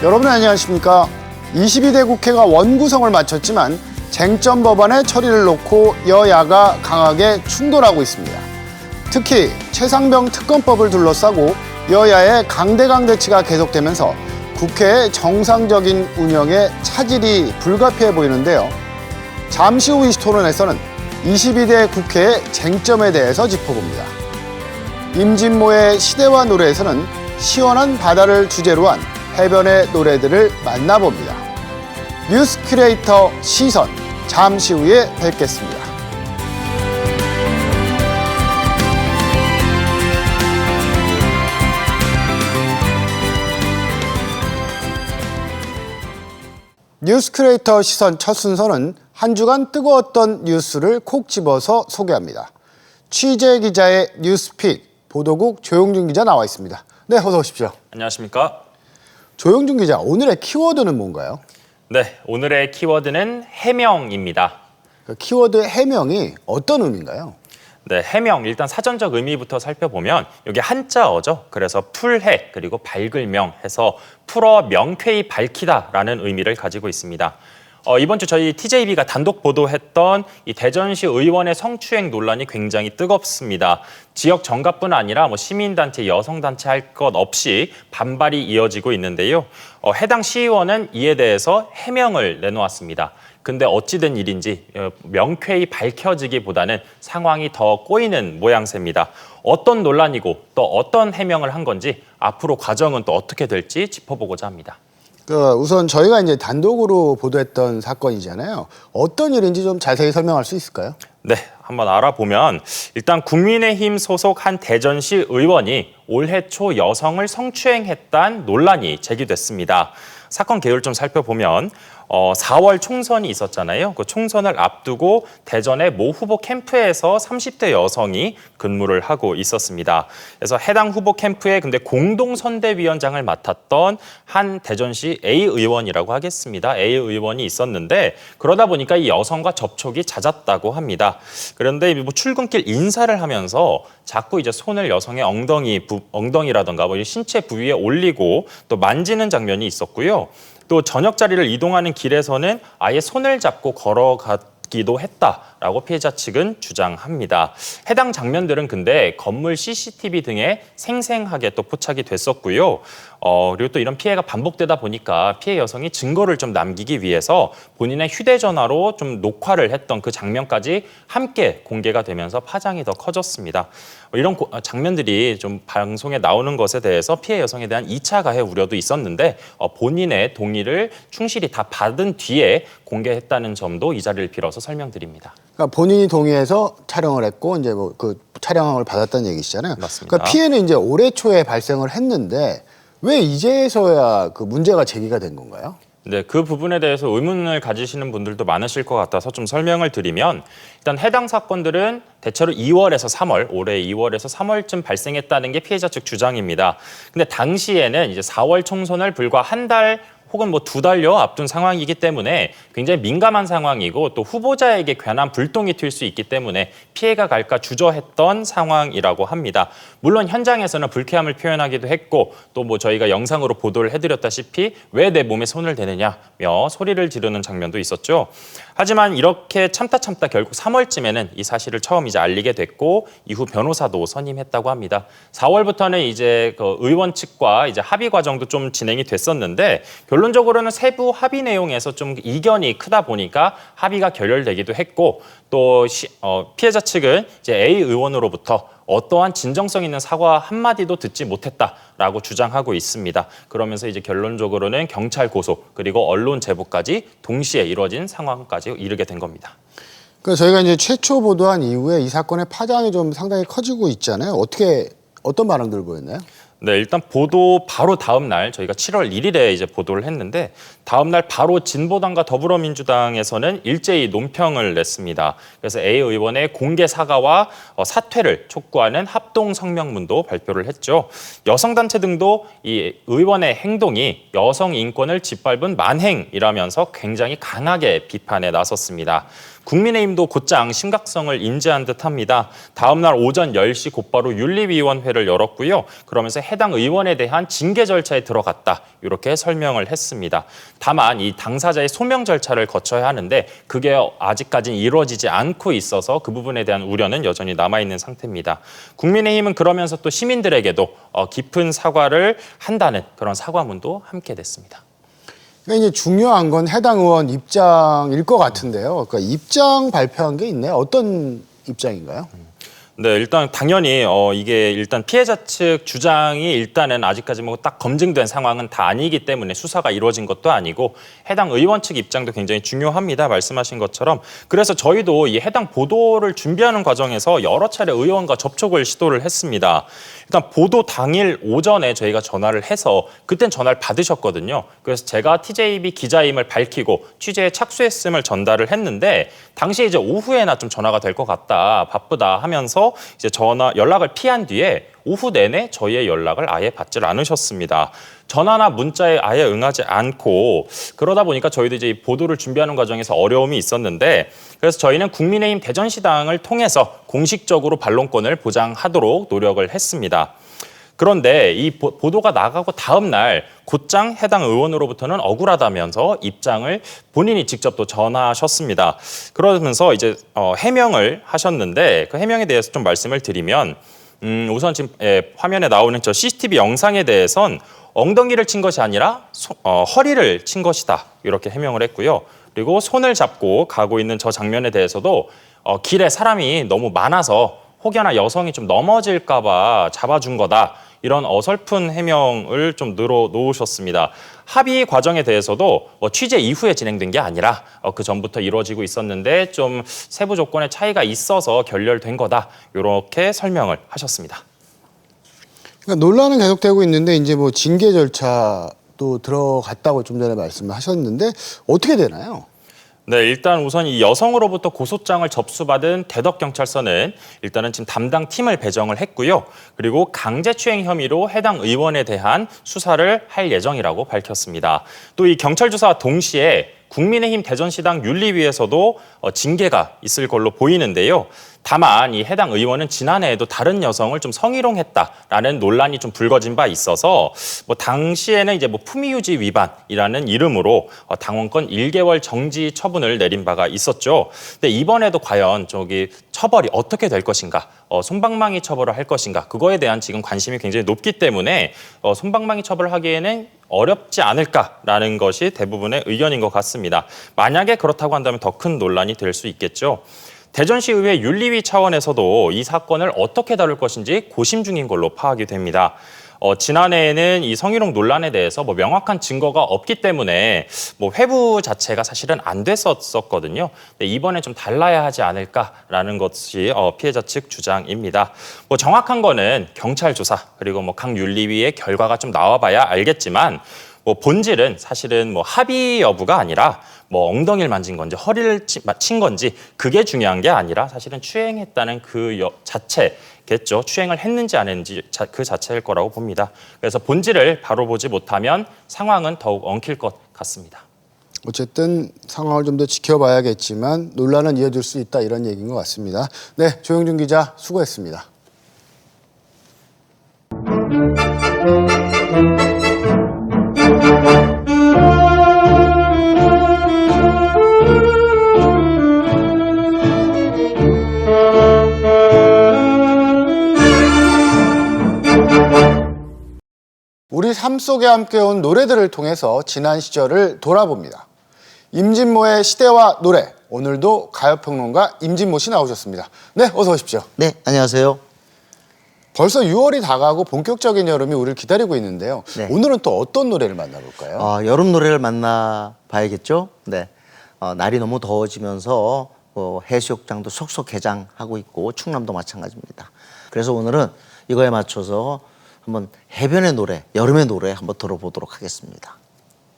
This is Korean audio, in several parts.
여러분 안녕하십니까? 22대 국회가 원구성을 마쳤지만 쟁점 법안의 처리를 놓고 여야가 강하게 충돌하고 있습니다. 특히 최상병 특검법을 둘러싸고 여야의 강대강 대치가 계속되면서 국회의 정상적인 운영에 차질이 불가피해 보이는데요. 잠시 후 이슈토론에서는 22대 국회의 쟁점에 대해서 짚어봅니다. 임진모의 시대와 노래에서는 시원한 바다를 주제로 한 해변의 노래들을 만나봅니다. 뉴스 큐레이터 시선, 잠시 후에 뵙겠습니다. 뉴스 큐레이터 시선 첫 순서는 한 주간 뜨거웠던 뉴스를 콕 집어서 소개합니다. 취재 기자의 뉴스픽, 보도국 조용준 기자 나와 있습니다. 네, 어서 오십시오. 안녕하십니까? 조용준 기자, 오늘의 키워드는 뭔가요? 네, 오늘의 키워드는 해명입니다. 그 키워드 해명이 어떤 의미인가요? 네, 해명, 일단 사전적 의미부터 살펴보면 이게 한자어죠. 그래서 풀해 그리고 밝을 명 해서 풀어 명쾌히 밝히다라는 의미를 가지고 있습니다. 이번 주 저희 TJB가 단독 보도했던 이 대전시 의원의 성추행 논란이 굉장히 뜨겁습니다. 지역 정가뿐 아니라 시민단체, 여성단체 할 것 없이 반발이 이어지고 있는데요. 해당 시의원은 이에 대해서 해명을 내놓았습니다. 근데 어찌된 일인지 명쾌히 밝혀지기보다는 상황이 더 꼬이는 모양새입니다. 어떤 논란이고 또 어떤 해명을 한 건지 앞으로 과정은 또 어떻게 될지 짚어보고자 합니다. 우선 저희가 이제 단독으로 보도했던 사건이잖아요. 어떤 일인지 좀 자세히 설명할 수 있을까요? 네, 한번 알아보면 일단 국민의힘 소속 한 대전시 의원이 올해 초 여성을 성추행했다는 논란이 제기됐습니다. 사건 개요를 좀 살펴보면 4월 총선이 있었잖아요. 그 총선을 앞두고 대전의 모 후보 캠프에서 30대 여성이 근무를 하고 있었습니다. 그래서 해당 후보 캠프에 근데 공동선대위원장을 맡았던 한 대전시 A 의원이라고 하겠습니다. A 의원이 있었는데 그러다 보니까 이 여성과 접촉이 잦았다고 합니다. 그런데 출근길 인사를 하면서 자꾸 이제 손을 여성의 엉덩이라던가 신체 부위에 올리고 또 만지는 장면이 있었고요. 또 저녁 자리를 이동하는 길에서는 아예 손을 잡고 걸어가기도 했다라고 피해자 측은 주장합니다. 해당 장면들은 근데 건물 CCTV 등에 생생하게 또 포착이 됐었고요. 그리고 또 이런 피해가 반복되다 보니까 피해 여성이 증거를 좀 남기기 위해서 본인의 휴대전화로 좀 녹화를 했던 그 장면까지 함께 공개가 되면서 파장이 더 커졌습니다. 이런 장면들이 좀 방송에 나오는 것에 대해서 피해 여성에 대한 2차 가해 우려도 있었는데 본인의 동의를 충실히 다 받은 뒤에 공개했다는 점도 이 자리를 빌어서 설명드립니다. 그러니까 본인이 동의해서 촬영을 했고 이제 그 촬영을 받았다는 얘기시잖아요. 맞습니다. 그러니까 피해는 이제 올해 초에 발생을 했는데 왜 이제서야 그 문제가 제기가 된 건가요? 네, 그 부분에 대해서 의문을 가지시는 분들도 많으실 것 같아서 좀 설명을 드리면 일단 해당 사건들은 대체로 2월에서 3월, 올해 2월에서 3월쯤 발생했다는 게 피해자 측 주장입니다. 근데 당시에는 이제 4월 총선을 불과 한 달 혹은 2달여 앞둔 상황이기 때문에 굉장히 민감한 상황이고 또 후보자에게 괜한 불똥이 튈 수 있기 때문에 피해가 갈까 주저했던 상황이라고 합니다. 물론 현장에서는 불쾌함을 표현하기도 했고 또 저희가 영상으로 보도를 해드렸다시피 왜 내 몸에 손을 대느냐며 소리를 지르는 장면도 있었죠. 하지만 이렇게 참다 결국 3월쯤에는 이 사실을 처음 이제 알리게 됐고 이후 변호사도 선임했다고 합니다. 4월부터는 이제 그 의원 측과 이제 합의 과정도 좀 진행이 됐었는데 결론적으로는 세부 합의 내용에서 좀 이견이 크다 보니까 합의가 결렬되기도 했고 또 피해자 측은 이제 A 의원으로부터 어떠한 진정성 있는 사과 한마디도 듣지 못했다라고 주장하고 있습니다. 그러면서 이제 결론적으로는 경찰 고소 그리고 언론 제보까지 동시에 이루어진 상황까지 이르게 된 겁니다. 그러니까 저희가 이제 최초 보도한 이후에 이 사건의 파장이 좀 상당히 커지고 있잖아요. 어떤 반응들 보였나요? 네, 일단 보도 바로 다음 날 저희가 7월 1일에 이제 보도를 했는데 다음 날 바로 진보당과 더불어민주당에서는 일제히 논평을 냈습니다. 그래서 A 의원의 공개 사과와 사퇴를 촉구하는 합동 성명문도 발표를 했죠. 여성단체 등도 이 의원의 행동이 여성 인권을 짓밟은 만행이라면서 굉장히 강하게 비판에 나섰습니다. 국민의힘도 곧장 심각성을 인지한 듯합니다. 다음 날 오전 10시 곧바로 윤리위원회를 열었고요. 그러면서 해당 의원에 대한 징계 절차에 들어갔다. 이렇게 설명을 했습니다. 다만 이 당사자의 소명 절차를 거쳐야 하는데 그게 아직까지는 이루어지지 않고 있어서 그 부분에 대한 우려는 여전히 남아있는 상태입니다. 국민의힘은 그러면서 또 시민들에게도 깊은 사과를 한다는 그런 사과문도 함께 냈습니다. 그러니까 이제 중요한 건 해당 의원 입장일 것 같은데요. 그러니까 입장 발표한 게 있네요. 어떤 입장인가요? 네, 일단 당연히 이게 일단 피해자 측 주장이 일단은 아직까지 뭐 딱 검증된 상황은 다 아니기 때문에 수사가 이루어진 것도 아니고 해당 의원 측 입장도 굉장히 중요합니다. 말씀하신 것처럼. 그래서 저희도 이 해당 보도를 준비하는 과정에서 여러 차례 의원과 접촉을 시도를 했습니다. 일단 보도 당일 오전에 저희가 전화를 해서 그땐 전화를 받으셨거든요. 그래서 제가 TJB 기자임을 밝히고 취재에 착수했음을 전달을 했는데 당시에 이제 오후에나 좀 전화가 될 것 같다, 바쁘다 하면서 이제 연락을 피한 뒤에 오후 내내 저희의 연락을 아예 받질 않으셨습니다. 전화나 문자에 아예 응하지 않고 그러다 보니까 저희도 이제 이 보도를 준비하는 과정에서 어려움이 있었는데 그래서 저희는 국민의힘 대전시당을 통해서 공식적으로 반론권을 보장하도록 노력을 했습니다. 그런데 이 보도가 나가고 다음 날 곧장 해당 의원으로부터는 억울하다면서 입장을 본인이 직접 또 전하셨습니다. 그러면서 이제 해명을 하셨는데 그 해명에 대해서 좀 말씀을 드리면 우선 지금 화면에 나오는 저 CCTV 영상에 대해선 엉덩이를 친 것이 아니라 허리를 친 것이다. 이렇게 해명을 했고요. 그리고 손을 잡고 가고 있는 저 장면에 대해서도 길에 사람이 너무 많아서 혹여나 여성이 좀 넘어질까 봐 잡아준 거다. 이런 어설픈 해명을 좀 늘어놓으셨습니다. 합의 과정에 대해서도 취재 이후에 진행된 게 아니라 그 전부터 이루어지고 있었는데 좀 세부 조건의 차이가 있어서 결렬된 거다. 이렇게 설명을 하셨습니다. 그러니까 논란은 계속되고 있는데 이제 뭐 징계 절차도 들어갔다고 좀 전에 말씀을 하셨는데 어떻게 되나요? 네, 일단 우선 이 여성으로부터 고소장을 접수받은 대덕경찰서는 일단은 지금 담당 팀을 배정을 했고요. 그리고 강제추행 혐의로 해당 의원에 대한 수사를 할 예정이라고 밝혔습니다. 또 이 경찰 조사와 동시에 국민의힘 대전시당 윤리위에서도 징계가 있을 걸로 보이는데요. 다만 이 해당 의원은 지난해에도 다른 여성을 좀 성희롱했다라는 논란이 좀 불거진 바 있어서 뭐 당시에는 이제 뭐 품위유지 위반이라는 이름으로 당원권 1개월 정지 처분을 내린 바가 있었죠. 근데 이번에도 과연 처벌이 어떻게 될 것인가, 솜방망이 처벌을 할 것인가, 그거에 대한 지금 관심이 굉장히 높기 때문에 솜방망이 처벌을 하기에는 어렵지 않을까라는 것이 대부분의 의견인 것 같습니다. 만약에 그렇다고 한다면 더 큰 논란이 될 수 있겠죠. 대전시의회 윤리위 차원에서도 이 사건을 어떻게 다룰 것인지 고심 중인 걸로 파악이 됩니다. 지난해에는 이 성희롱 논란에 대해서 뭐 명확한 증거가 없기 때문에 뭐 회부 자체가 사실은 안 됐었거든요. 근데 이번에 좀 달라야 하지 않을까라는 것이 피해자 측 주장입니다. 뭐 정확한 거는 경찰 조사 그리고 뭐 각 윤리위의 결과가 좀 나와봐야 알겠지만 뭐 본질은 사실은 뭐 합의 여부가 아니라 뭐 엉덩이를 만진 건지 허리를 친 건지 그게 중요한 게 아니라 사실은 추행했다는 그 자체겠죠. 추행을 했는지 안 했는지 그 자체일 거라고 봅니다. 그래서 본질을 바로 보지 못하면 상황은 더욱 엉킬 것 같습니다. 어쨌든 상황을 좀 더 지켜봐야겠지만 논란은 이어질 수 있다 이런 얘기인 것 같습니다. 네, 조영준 기자 수고했습니다. 우리 삶 속에 함께온 노래들을 통해서 지난 시절을 돌아봅니다. 임진모의 시대와 노래, 오늘도 가요평론가 임진모 씨 나오셨습니다. 네, 어서 오십시오. 네, 안녕하세요. 벌써 6월이 다가고 본격적인 여름이 우리를 기다리고 있는데요. 네. 오늘은 또 어떤 노래를 만나볼까요? 여름 노래를 만나봐야겠죠. 네, 날이 너무 더워지면서 해수욕장도 속속 개장하고 있고 충남도 마찬가지입니다. 그래서 오늘은 이거에 맞춰서 한번 해변의 노래, 여름의 노래 한번 들어보도록 하겠습니다.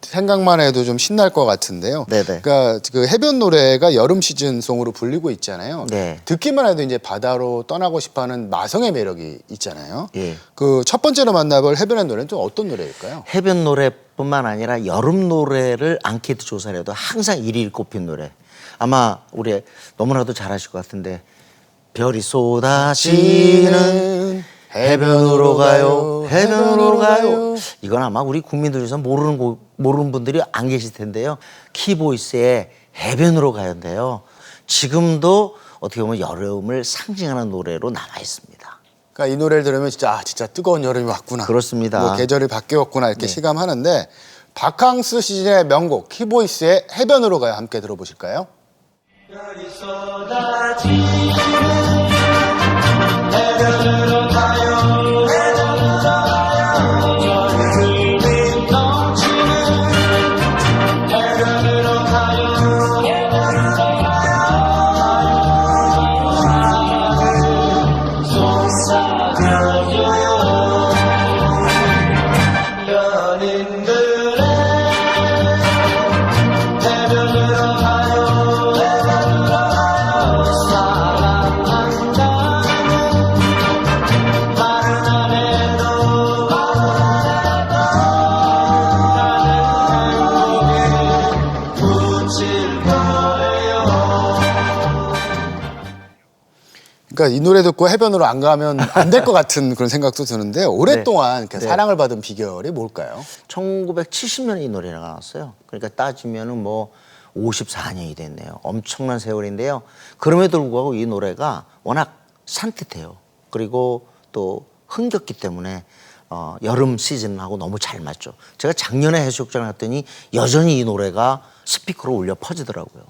생각만 해도 좀 신날 것 같은데요. 네네. 그러니까 그 해변 노래가 여름 시즌송으로 불리고 있잖아요. 네. 듣기만 해도 이제 바다로 떠나고 싶어하는 마성의 매력이 있잖아요. 예. 그 첫 번째로 만나볼 해변의 노래는 좀 어떤 노래일까요? 해변 노래뿐만 아니라 여름 노래를 앙케이트 조사를 해도 항상 1위를 꼽힌 노래. 아마 우리 너무나도 잘하실 것 같은데 별이 쏟아지는 해변으로 가요, 해변으로 가요. 이건 아마 우리 국민들 중에서 모르는 분들이 안 계실 텐데요. 키보이스의 해변으로 가요인데요. 지금도 어떻게 보면 여름을 상징하는 노래로 남아 있습니다. 그러니까 이 노래를 들으면 진짜 뜨거운 여름이 왔구나. 그렇습니다. 뭐 계절이 바뀌었구나 이렇게 네. 실감하는데 바캉스 시즌의 명곡 키보이스의 해변으로 가요 함께 들어보실까요? 그러니까 이 노래 듣고 해변으로 안 가면 안 될 것 같은 그런 생각도 드는데 오랫동안 이렇게 네. 사랑을 받은 비결이 뭘까요? 1970년에 이 노래가 나왔어요. 그러니까 따지면은 뭐 54년이 됐네요. 엄청난 세월인데요. 그럼에도 불구하고 이 노래가 워낙 산뜻해요. 그리고 또 흥겹기 때문에 여름 시즌하고 너무 잘 맞죠. 제가 작년에 해수욕장을 갔더니 여전히 이 노래가 스피커로 울려 퍼지더라고요.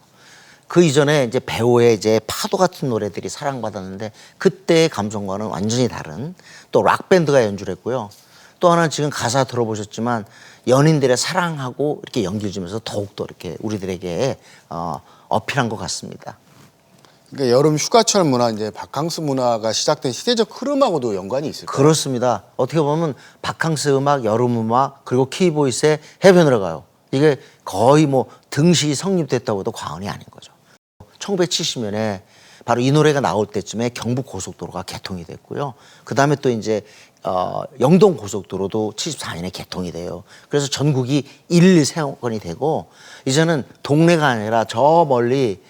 그 이전에 이제 배우의 이제 파도 같은 노래들이 사랑받았는데 그때의 감성과는 완전히 다른 또 락밴드가 연주를 했고요. 또 하나 지금 가사 들어보셨지만 연인들의 사랑하고 이렇게 연결지면서 더욱더 이렇게 우리들에게 어필한 것 같습니다. 그러니까 여름 휴가철 문화, 이제 바캉스 문화가 시작된 시대적 흐름하고도 연관이 있을까요? 그렇습니다. 어떻게 보면 바캉스 음악, 여름 음악 그리고 키보이스의 해변으로 가요. 이게 거의 뭐 등식이 성립됐다고 해도 과언이 아닌 거죠. 1970년에 바로 이 노래가 나올 때쯤에 경부 고속도로가 개통이 됐고요. 그 다음에 또 이제 영동 고속도로도 74년에 개통이 돼요. 그래서 전국이 1일 세원이 되고 이제는 동네가 아니라 저 멀리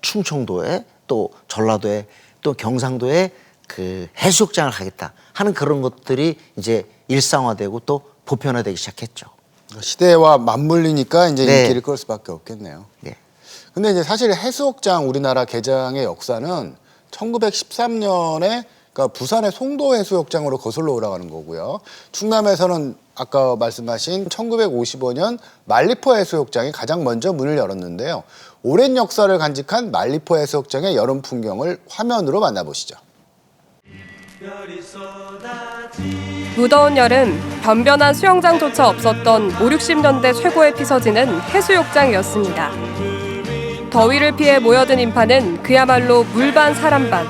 충청도에 또 전라도에 또 경상도에 그 해수욕장을 가겠다 하는 그런 것들이 이제 일상화되고 또 보편화되기 시작했죠. 시대와 맞물리니까 이제 네. 인기를 끌 수밖에 없겠네요. 네. 근데 이제 사실 해수욕장 우리나라 개장의 역사는 1913년에 그러니까 부산의 송도 해수욕장으로 거슬러 올라가는 거고요. 충남에서는 아까 말씀하신 1955년 말리포 해수욕장이 가장 먼저 문을 열었는데요. 오랜 역사를 간직한 말리포 해수욕장의 여름 풍경을 화면으로 만나보시죠. 무더운 여름, 변변한 수영장조차 없었던 5, 60년대 최고의 피서지는 해수욕장이었습니다. 더위를 피해 모여든 인파는 그야말로 물반 사람반.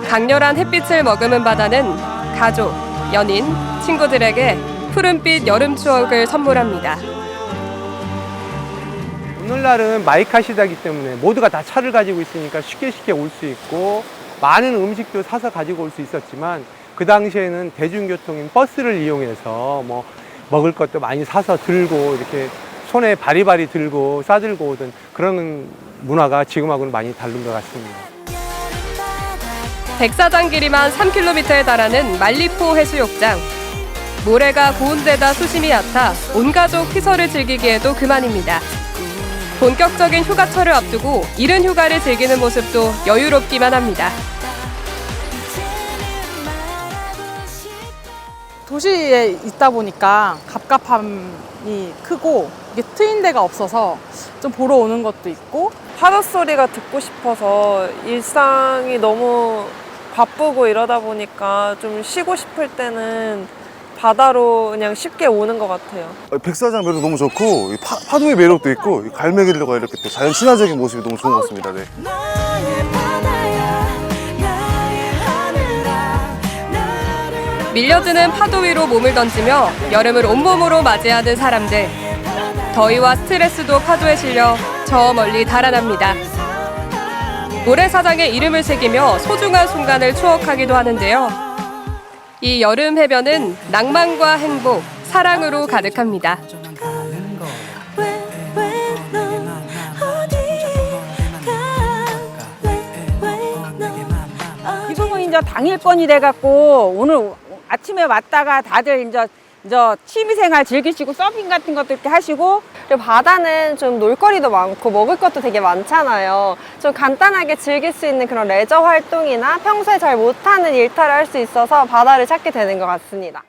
강렬한 햇빛을 머금은 바다는 가족, 연인, 친구들에게 푸른빛 여름 추억을 선물합니다. 오늘날은 마이카 시대이기 때문에 모두가 다 차를 가지고 있으니까 쉽게 올 수 있고 많은 음식도 사서 가지고 올 수 있었지만 그 당시에는 대중교통인 버스를 이용해서 뭐 먹을 것도 많이 사서 들고 이렇게 손에 바리바리 들고 싸들고 오던 그런 문화가 지금하고는 많이 다른 것 같습니다. 백사장 길이만 3km에 달하는 말리포 해수욕장. 모래가 고운 데다 수심이 얕아 온 가족 피서를 즐기기에도 그만입니다. 본격적인 휴가철을 앞두고 이른 휴가를 즐기는 모습도 여유롭기만 합니다. 도시에 있다 보니까 갑갑함이 크고 이게 트인 데가 없어서 좀 보러 오는 것도 있고 파도 소리가 듣고 싶어서 일상이 너무 바쁘고 이러다 보니까 좀 쉬고 싶을 때는 바다로 그냥 쉽게 오는 것 같아요. 백사장 매력도 너무 좋고 파도의 매력도 있고 갈매기들과 이렇게 또 자연 친화적인 모습이 너무 좋은 것 같습니다. 네. 밀려드는 파도 위로 몸을 던지며 여름을 온몸으로 맞이하는 사람들. 더위와 스트레스도 파도에 실려 저 멀리 달아납니다. 모래사장에 이름을 새기며 소중한 순간을 추억하기도 하는데요. 이 여름 해변은 낭만과 행복, 사랑으로 가득합니다. 이제 당일권이 돼갖고 오늘 아침에 왔다가 다들 이제 취미생활 즐기시고 서핑 같은 것도 이렇게 하시고. 그리고 바다는 좀 놀거리도 많고 먹을 것도 되게 많잖아요. 좀 간단하게 즐길 수 있는 그런 레저 활동이나 평소에 잘 못하는 일탈을 할 수 있어서 바다를 찾게 되는 것 같습니다.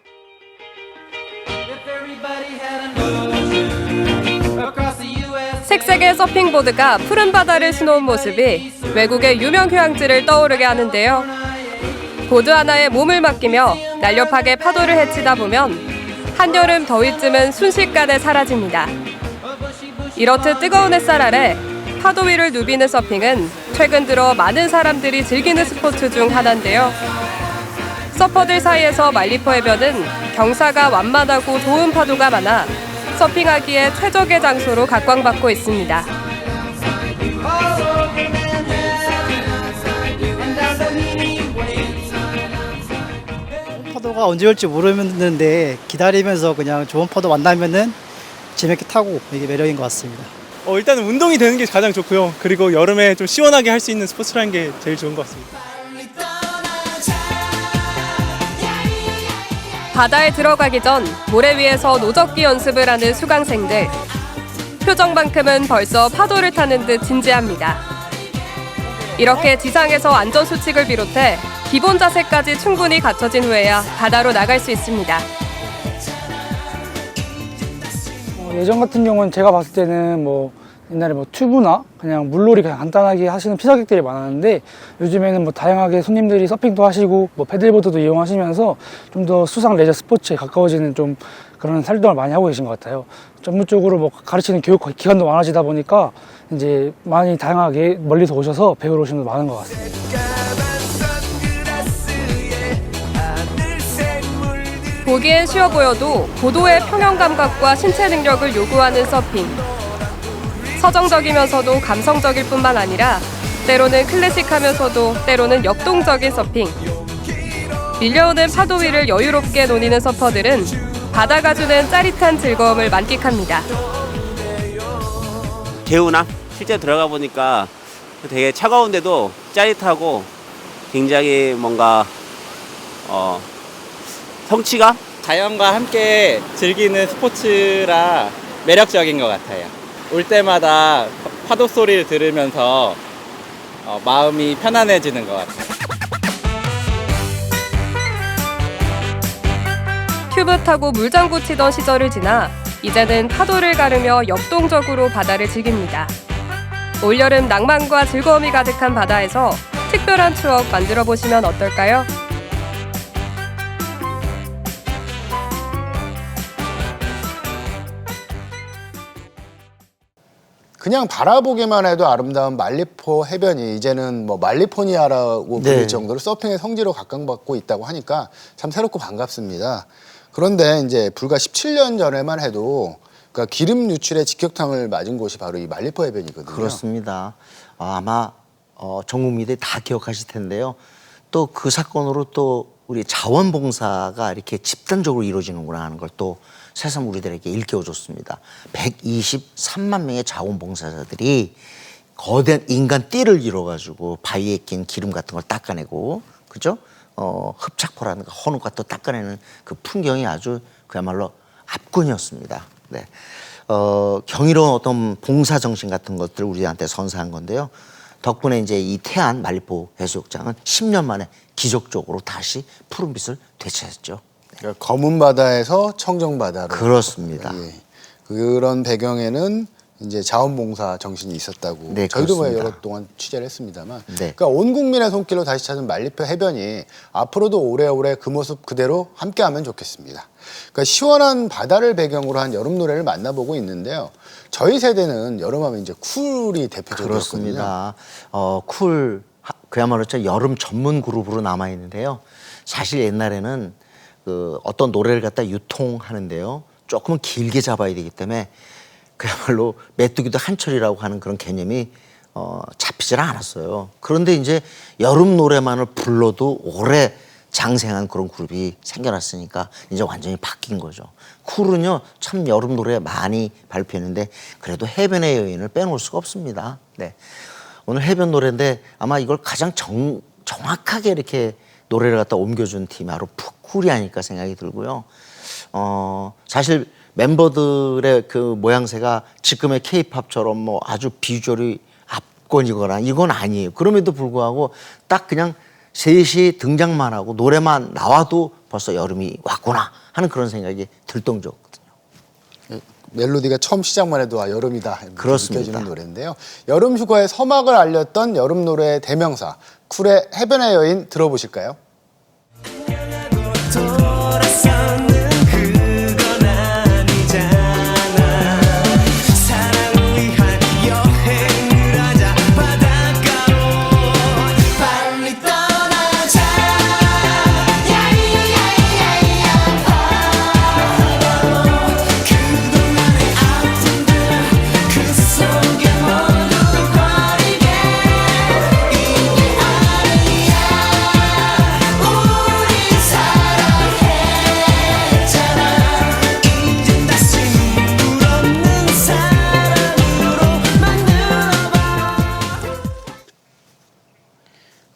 색색의 서핑보드가 푸른 바다를 수놓은 모습이 외국의 유명 휴양지를 떠오르게 하는데요. 보드 하나에 몸을 맡기며 날렵하게 파도를 헤치다 보면 한여름 더위쯤은 순식간에 사라집니다. 이렇듯 뜨거운 햇살 아래 파도 위를 누비는 서핑은 최근 들어 많은 사람들이 즐기는 스포츠 중 하나인데요. 서퍼들 사이에서 말리포 해변은 경사가 완만하고 좋은 파도가 많아 서핑하기에 최적의 장소로 각광받고 있습니다. 파도가 언제 올지 모르는데 기다리면서 그냥 좋은 파도 만나면은 재밌게 타고 이게 매력인 것 같습니다. 일단은 운동이 되는 게 가장 좋고요. 그리고 여름에 좀 시원하게 할 수 있는 스포츠라는 게 제일 좋은 것 같습니다. 바다에 들어가기 전 모래 위에서 노젓기 연습을 하는 수강생들. 표정만큼은 벌써 파도를 타는 듯 진지합니다. 이렇게 지상에서 안전수칙을 비롯해 기본 자세까지 충분히 갖춰진 후에야 바다로 나갈 수 있습니다. 예전 같은 경우는 제가 봤을 때는 옛날에 튜브나 그냥 물놀이 그냥 간단하게 하시는 피서객들이 많았는데 요즘에는 다양하게 손님들이 서핑도 하시고 패들보드도 이용하시면서 좀 더 수상 레저 스포츠에 가까워지는 좀 그런 활동을 많이 하고 계신 것 같아요. 전문적으로 가르치는 교육 기관도 많아지다 보니까 이제 많이 다양하게 멀리서 오셔서 배우러 오시는 분도 많은 것 같습니다. 보기엔 쉬워 보여도 고도의 평형 감각과 신체 능력을 요구하는 서핑. 서정적이면서도 감성적일 뿐만 아니라 때로는 클래식하면서도 때로는 역동적인 서핑. 밀려오는 파도 위를 여유롭게 노니는 서퍼들은 바다가 주는 짜릿한 즐거움을 만끽합니다. 개우나 실제 들어가 보니까 되게 차가운데도 짜릿하고 굉장히 뭔가 성취감? 자연과 함께 즐기는 스포츠라 매력적인 것 같아요. 올 때마다 파도 소리를 들으면서 마음이 편안해지는 것 같아요. 튜브 타고 물장구 치던 시절을 지나 이제는 파도를 가르며 역동적으로 바다를 즐깁니다. 올여름 낭만과 즐거움이 가득한 바다에서 특별한 추억 만들어 보시면 어떨까요? 그냥 바라보기만 해도 아름다운 말리포 해변이 이제는 말리포니아라고 부를 정도로 서핑의 성지로 각광받고 있다고 하니까 참 새롭고 반갑습니다. 그런데 이제 불과 17년 전에만 해도 그러니까 기름 유출의 직격탄을 맞은 곳이 바로 이 말리포 해변이거든요. 그렇습니다. 아마 전 국민들이 다 기억하실 텐데요. 또 그 사건으로 또 우리 자원봉사가 이렇게 집단적으로 이루어지는구나 하는 걸 또 새삼 우리들에게 일깨워줬습니다. 123만 명의 자원봉사자들이 거대한 인간 띠를 이뤄가지고 바위에 낀 기름 같은 걸 닦아내고, 그죠? 흡착포라든가 헌옷 같은 거 닦아내는 그 풍경이 아주 그야말로 압권이었습니다. 네. 경이로운 어떤 봉사 정신 같은 것들을 우리한테 선사한 건데요. 덕분에 이제 이 태안 말리포 해수욕장은 10년 만에 기적적으로 다시 푸른빛을 되찾았죠. 그러니까 검은 바다에서 청정 바다로. 그렇습니다. 예. 그런 배경에는 이제 자원봉사 정신이 있었다고. 네, 저희도 그렇습니다. 여러 동안 취재를 했습니다만. 네. 그러니까 온 국민의 손길로 다시 찾은 말리포 해변이 앞으로도 오래오래 그 모습 그대로 함께하면 좋겠습니다. 그러니까 시원한 바다를 배경으로 한 여름 노래를 만나보고 있는데요. 저희 세대는 여름하면 이제 쿨이 대표적이었거든요. 그렇습니다. 쿨 그야말로 여름 전문 그룹으로 남아 있는데요. 사실 옛날에는 어떤 노래를 갖다 유통하는데요. 조금은 길게 잡아야 되기 때문에 그야말로 메뚜기도 한철이라고 하는 그런 개념이 잡히질 않았어요. 그런데 이제 여름 노래만을 불러도 오래 장생한 그런 그룹이 생겨났으니까 이제 완전히 바뀐 거죠. 쿨은요, 참 여름 노래 많이 발표했는데 그래도 해변의 여인을 빼놓을 수가 없습니다. 네. 오늘 해변 노래인데 아마 이걸 가장 정확하게 이렇게 노래를 갖다 옮겨준 팀이 바로 푸쿨이 아닐까 생각이 들고요. 사실 멤버들의 그 모양새가 지금의 K-팝처럼 뭐 아주 비주얼이 압권이거나 이건 아니에요. 그럼에도 불구하고 딱 그냥 셋이 등장만 하고 노래만 나와도 벌써 여름이 왔구나 하는 그런 생각이 들 정도거든요. 멜로디가 처음 시작만 해도 여름이다 이렇게 그렇습니다. 느껴지는 노래인데요. 여름 휴가의 서막을 알렸던 여름 노래의 대명사 쿨의 해변의 여인 들어보실까요?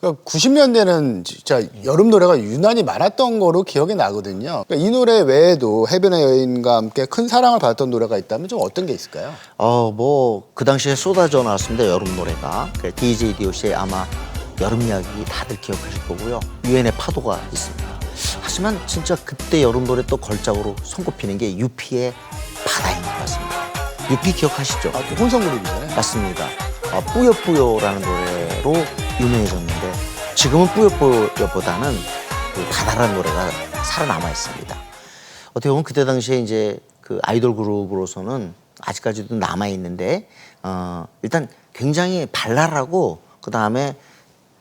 그러니까 90년대는 진짜 여름 노래가 유난히 많았던 거로 기억이 나거든요. 그러니까 이 노래 외에도 해변의 여인과 함께 큰 사랑을 받았던 노래가 있다면 좀 어떤 게 있을까요? 뭐 그 당시에 쏟아져 나왔습니다. 여름 노래가. DJ DOC의 아마 여름 이야기 다들 기억하실 거고요. 유엔의 파도가 있습니다. 하지만 진짜 그때 여름 노래 또 걸작으로 손꼽히는 게 유피의 바다인 것 같습니다. 유피 기억하시죠? 혼성 그룹이잖아요. 맞습니다. 뿌요뿌요라는 노래로 유명해졌는데 지금은 뿌요뿌요보다는 그 바다라는 노래가 살아남아 있습니다. 어떻게 보면 그때 당시에 이제 그 아이돌 그룹으로서는 아직까지도 남아 있는데 일단 굉장히 발랄하고 그 다음에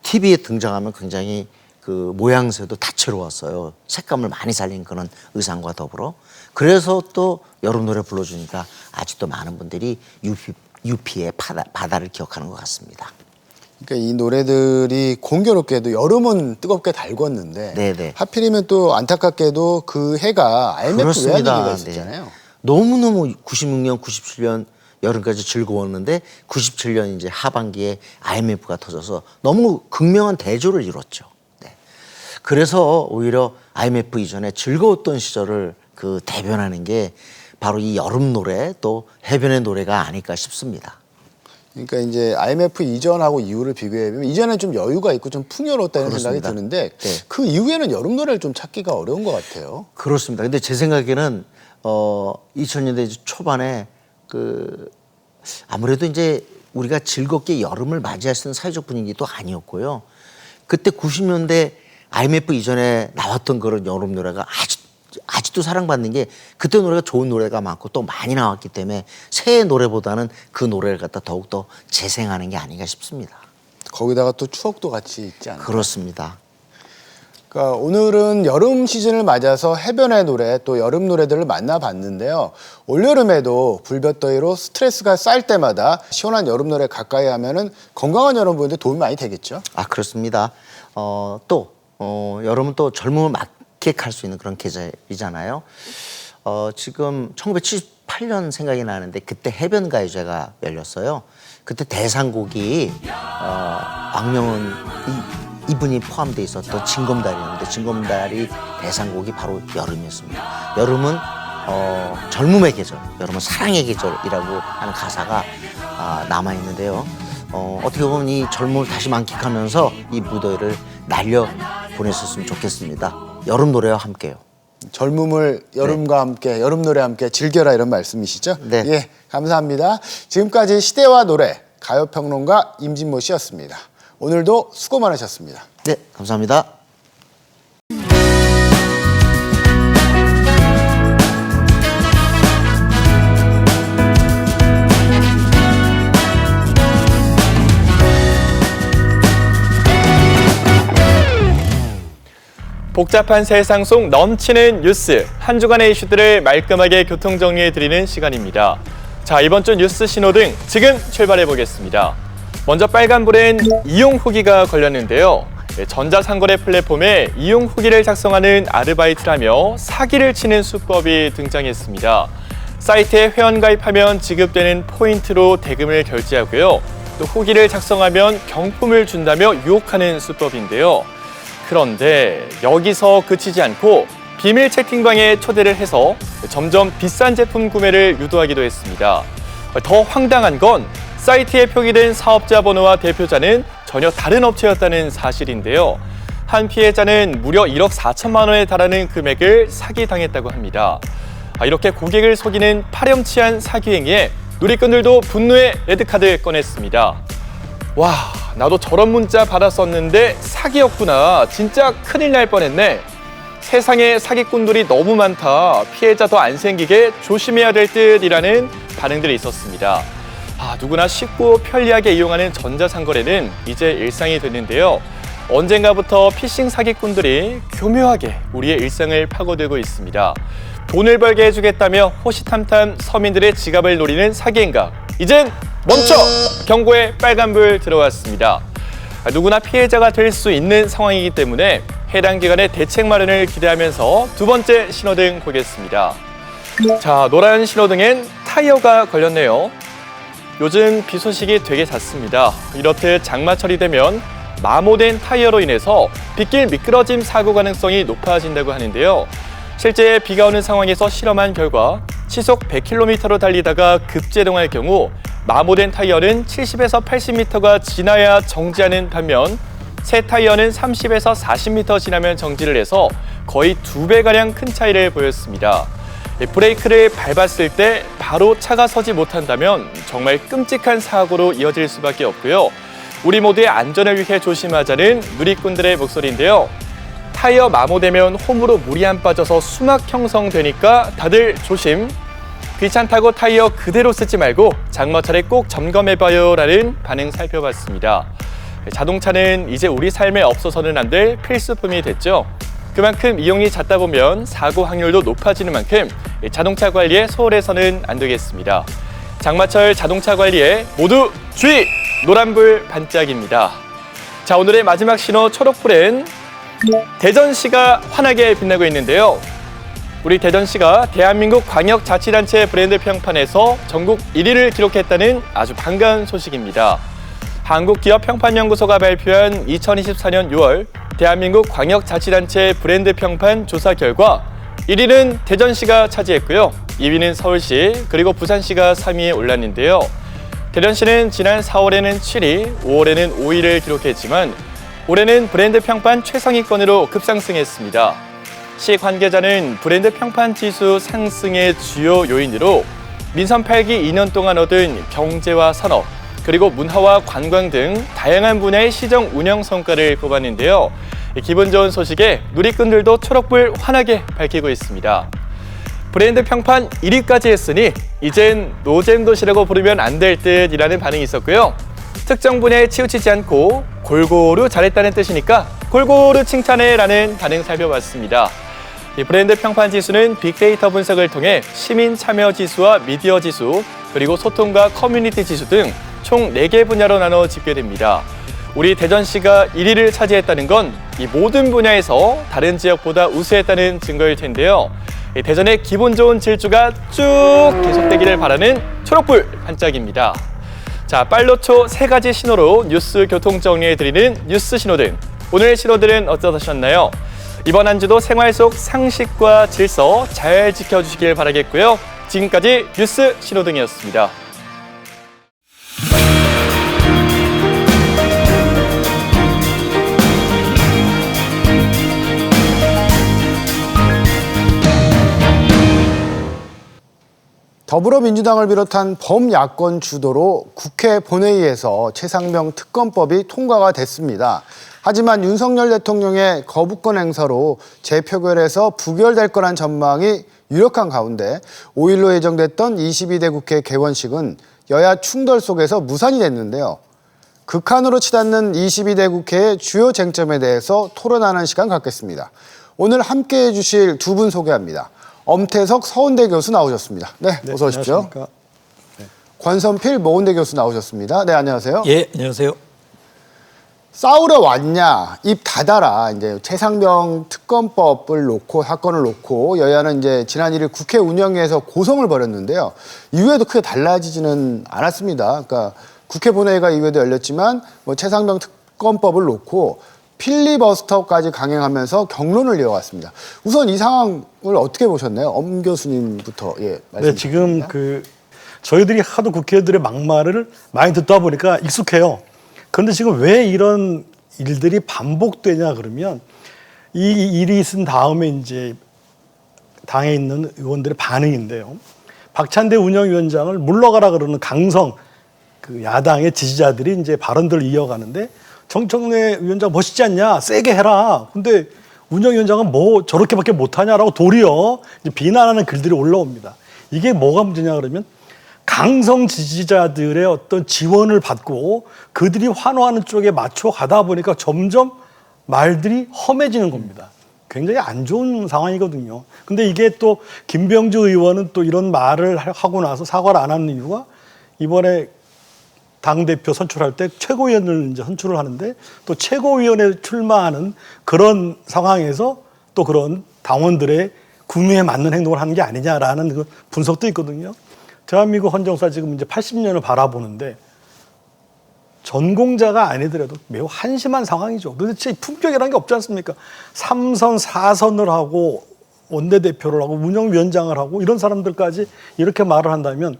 TV에 등장하면 굉장히 그 모양새도 다채로웠어요. 색감을 많이 살린 그런 의상과 더불어. 그래서 또 여름 노래 불러주니까 아직도 많은 분들이 유피의 바다를 기억하는 것 같습니다. 그러니까 이 노래들이 공교롭게도 여름은 뜨겁게 달궜는데 네네. 하필이면 또 안타깝게도 그 해가 IMF 그렇습니다. 외환위기가 있었잖아요. 네. 너무너무 96년, 97년 여름까지 즐거웠는데 97년 이제 하반기에 IMF가 터져서 너무 극명한 대조를 이뤘죠. 네. 그래서 오히려 IMF 이전에 즐거웠던 시절을 그 대변하는 게 바로 이 여름 노래 또 해변의 노래가 아닐까 싶습니다. 그러니까 이제 IMF 이전하고 이후를 비교해보면 이전에는 좀 여유가 있고 좀 풍요로웠다는 생각이 그렇습니다. 드는데 네. 그 이후에는 여름 노래를 좀 찾기가 어려운 것 같아요. 그렇습니다. 근데 제 생각에는 2000년대 초반에 그 아무래도 이제 우리가 즐겁게 여름을 맞이할 수 있는 사회적 분위기도 아니었고요. 그때 90년대 IMF 이전에 나왔던 그런 여름 노래가 아직도 사랑받는 게 그때 노래가 좋은 노래가 많고 또 많이 나왔기 때문에 새해 노래보다는 그 노래를 갖다 더욱더 재생하는 게 아닌가 싶습니다. 거기다가 또 추억도 같이 있지 않나요? 그렇습니다. 그러니까 오늘은 여름 시즌을 맞아서 해변의 노래 또 여름 노래들을 만나봤는데요. 올여름에도 불볕더위로 스트레스가 쌓일 때마다 시원한 여름 노래 가까이 하면은 건강한 여러분한테 도움이 많이 되겠죠? 그렇습니다. 여름은 또 젊음을 만끽할 수 있는 그런 계절이잖아요. 지금 1978년 생각이 나는데 그때 해변가요제가 열렸어요. 그때 대상곡이 왕명은 이분이 포함되어 있었던 징검다리였는데 징검다리 대상곡이 바로 여름이었습니다. 여름은 젊음의 계절, 여름은 사랑의 계절이라고 하는 가사가 남아있는데요. 어떻게 보면 이 젊음을 다시 만끽하면서 이 무더위를 날려 보냈었으면 좋겠습니다. 여름 노래와 함께요. 젊음을 여름과 함께, 여름 노래와 함께 즐겨라 이런 말씀이시죠? 네. 예, 감사합니다. 지금까지 시대와 노래, 가요평론가 임진모 씨였습니다. 오늘도 수고 많으셨습니다. 네, 감사합니다. 복잡한 세상 속 넘치는 뉴스, 한 주간의 이슈들을 말끔하게 교통정리해드리는 시간입니다. 자, 이번 주 뉴스 신호등 지금 출발해보겠습니다. 먼저 빨간불엔 이용 후기가 걸렸는데요. 전자상거래 플랫폼에 이용 후기를 작성하는 아르바이트라며 사기를 치는 수법이 등장했습니다. 사이트에 회원가입하면 지급되는 포인트로 대금을 결제하고요. 또 후기를 작성하면 경품을 준다며 유혹하는 수법인데요. 그런데 여기서 그치지 않고 비밀 채팅방에 초대를 해서 점점 비싼 제품 구매를 유도하기도 했습니다. 더 황당한 건 사이트에 표기된 사업자 번호와 대표자는 전혀 다른 업체였다는 사실인데요. 한 피해자는 무려 1억 4천만 원에 달하는 금액을 사기당했다고 합니다. 이렇게 고객을 속이는 파렴치한 사기 행위에 누리꾼들도 분노의 레드카드 꺼냈습니다. 와, 나도 저런 문자 받았었는데 사기였구나. 진짜 큰일 날 뻔했네. 세상에 사기꾼들이 너무 많다. 피해자 더 안 생기게 조심해야 될 듯이라는 반응들이 있었습니다. 누구나 쉽고 편리하게 이용하는 전자상거래는 이제 일상이 됐는데요. 언젠가부터 피싱 사기꾼들이 교묘하게 우리의 일상을 파고들고 있습니다. 돈을 벌게 해주겠다며 호시탐탐 서민들의 지갑을 노리는 사기 행각. 이젠 멈춰! 경고의 빨간불 들어왔습니다. 누구나 피해자가 될 수 있는 상황이기 때문에 해당 기관의 대책 마련을 기대하면서 두 번째 신호등 보겠습니다. 자, 노란 신호등엔 타이어가 걸렸네요. 요즘 비 소식이 되게 잦습니다. 이렇듯 장마철이 되면 마모된 타이어로 인해서 빗길 미끄러짐 사고 가능성이 높아진다고 하는데요. 실제 비가 오는 상황에서 실험한 결과 시속 100km로 달리다가 급제동할 경우 마모된 타이어는 70에서 80m가 지나야 정지하는 반면 새 타이어는 30에서 40m 지나면 정지를 해서 거의 2배가량 큰 차이를 보였습니다. 브레이크를 밟았을 때 바로 차가 서지 못한다면 정말 끔찍한 사고로 이어질 수밖에 없고요. 우리 모두의 안전을 위해 조심하자는 누리꾼들의 목소리인데요. 타이어 마모되면 홈으로 물이 안 빠져서 수막 형성되니까 다들 조심. 귀찮다고 타이어 그대로 쓰지 말고 장마철에 꼭 점검해봐요 라는 반응 살펴봤습니다. 자동차는 이제 우리 삶에 없어서는 안 될 필수품이 됐죠. 그만큼 이용이 잦다 보면 사고 확률도 높아지는 만큼 자동차 관리에 소홀해서는 안 되겠습니다. 장마철 자동차 관리에 모두 주의! 노란불 반짝입니다. 자, 오늘의 마지막 신호 초록불엔 대전시가 환하게 빛나고 있는데요. 우리 대전시가 대한민국 광역자치단체 브랜드 평판에서 전국 1위를 기록했다는 아주 반가운 소식입니다. 한국기업평판연구소가 발표한 2024년 6월 대한민국 광역자치단체 브랜드 평판 조사 결과 1위는 대전시가 차지했고요. 2위는 서울시, 그리고 부산시가 3위에 올랐는데요. 대전시는 지난 4월에는 7위, 5월에는 5위를 기록했지만 올해는 브랜드 평판 최상위권으로 급상승했습니다. 시 관계자는 브랜드 평판 지수 상승의 주요 요인으로 민선 8기 2년 동안 얻은 경제와 산업, 그리고 문화와 관광 등 다양한 분야의 시정 운영 성과를 꼽았는데요. 기분 좋은 소식에 누리꾼들도 초록불 환하게 밝히고 있습니다. 브랜드 평판 1위까지 했으니 이젠 노잼도시라고 부르면 안 될 듯이라는 반응이 있었고요. 특정 분야에 치우치지 않고 골고루 잘했다는 뜻이니까 골고루 칭찬해라는 반응 살펴봤습니다. 이 브랜드 평판 지수는 빅데이터 분석을 통해 시민 참여 지수와 미디어 지수, 그리고 소통과 커뮤니티 지수 등 총 4개 분야로 나눠 집계됩니다. 우리 대전시가 1위를 차지했다는 건 이 모든 분야에서 다른 지역보다 우수했다는 증거일 텐데요. 대전의 기분 좋은 질주가 쭉 계속되기를 바라는 초록불 반짝입니다. 자, 빨로초 3가지 신호로 뉴스 교통 정리해드리는 뉴스 신호등. 오늘 신호들은 어떠셨나요? 이번 한 주도 생활 속 상식과 질서 잘 지켜주시길 바라겠고요. 지금까지 뉴스 신호등이었습니다. 더불어민주당을 비롯한 범야권 주도로 국회 본회의에서 최상병 특검법이 통과가 됐습니다. 하지만 윤석열 대통령의 거부권 행사로 재표결에서 부결될 거란 전망이 유력한 가운데 5일로 예정됐던 22대 국회 개원식은 여야 충돌 속에서 무산이 됐는데요. 극한으로 치닫는 22대 국회의 주요 쟁점에 대해서 토론하는 시간 갖겠습니다. 오늘 함께해 주실 두 분 소개합니다. 엄태석 서원대 교수 나오셨습니다. 네, 어서 오십시오. 네. 권선필 모은대 교수 나오셨습니다. 네, 안녕하세요. 예, 안녕하세요. 싸우러 왔냐, 입 닫아라. 이제 최상병 특검법을 놓고 사건을 놓고 여야는 이제 지난 1일 국회 운영위에서 고성을 벌였는데요. 이후에도 크게 달라지지는 않았습니다. 그러니까 국회 본회의가 이후에도 열렸지만 뭐 최상병 특검법을 놓고 필리버스터까지 강행하면서 경론을 이어갔습니다. 우선 이 상황을 어떻게 보셨나요? 엄 교수님부터 말씀. 네, 지금 저희들이 하도 국회의원들의 막말을 많이 듣다 보니까 익숙해요. 그런데 지금 왜 이런 일들이 반복되냐 그러면 이 일이 있은 다음에 이제 당에 있는 의원들의 반응인데요. 박찬대 운영위원장을 물러가라 그러는 강성 야당의 지지자들이 이제 발언들을 이어가는데 정청래 위원장 멋있지 않냐? 세게 해라. 근데 운영위원장은 뭐 저렇게밖에 못하냐라고 도리어 이제 비난하는 글들이 올라옵니다. 이게 뭐가 문제냐 그러면 강성 지지자들의 어떤 지원을 받고 그들이 환호하는 쪽에 맞춰 가다 보니까 점점 말들이 험해지는 겁니다. 굉장히 안 좋은 상황이거든요. 근데 이게 또 김병주 의원은 또 이런 말을 하고 나서 사과를 안 하는 이유가 이번에 당대표 선출할 때 최고위원을 이제 선출을 하는데 또 최고위원에 출마하는 그런 상황에서 또 그런 당원들의 구미에 맞는 행동을 하는 게 아니냐라는 그 분석도 있거든요. 대한민국 헌정사 지금 이제 80년을 바라보는데 전공자가 아니더라도 매우 한심한 상황이죠. 도대체 품격이라는 게 없지 않습니까? 3선, 4선을 하고 원내대표를 하고 운영위원장을 하고 이런 사람들까지 이렇게 말을 한다면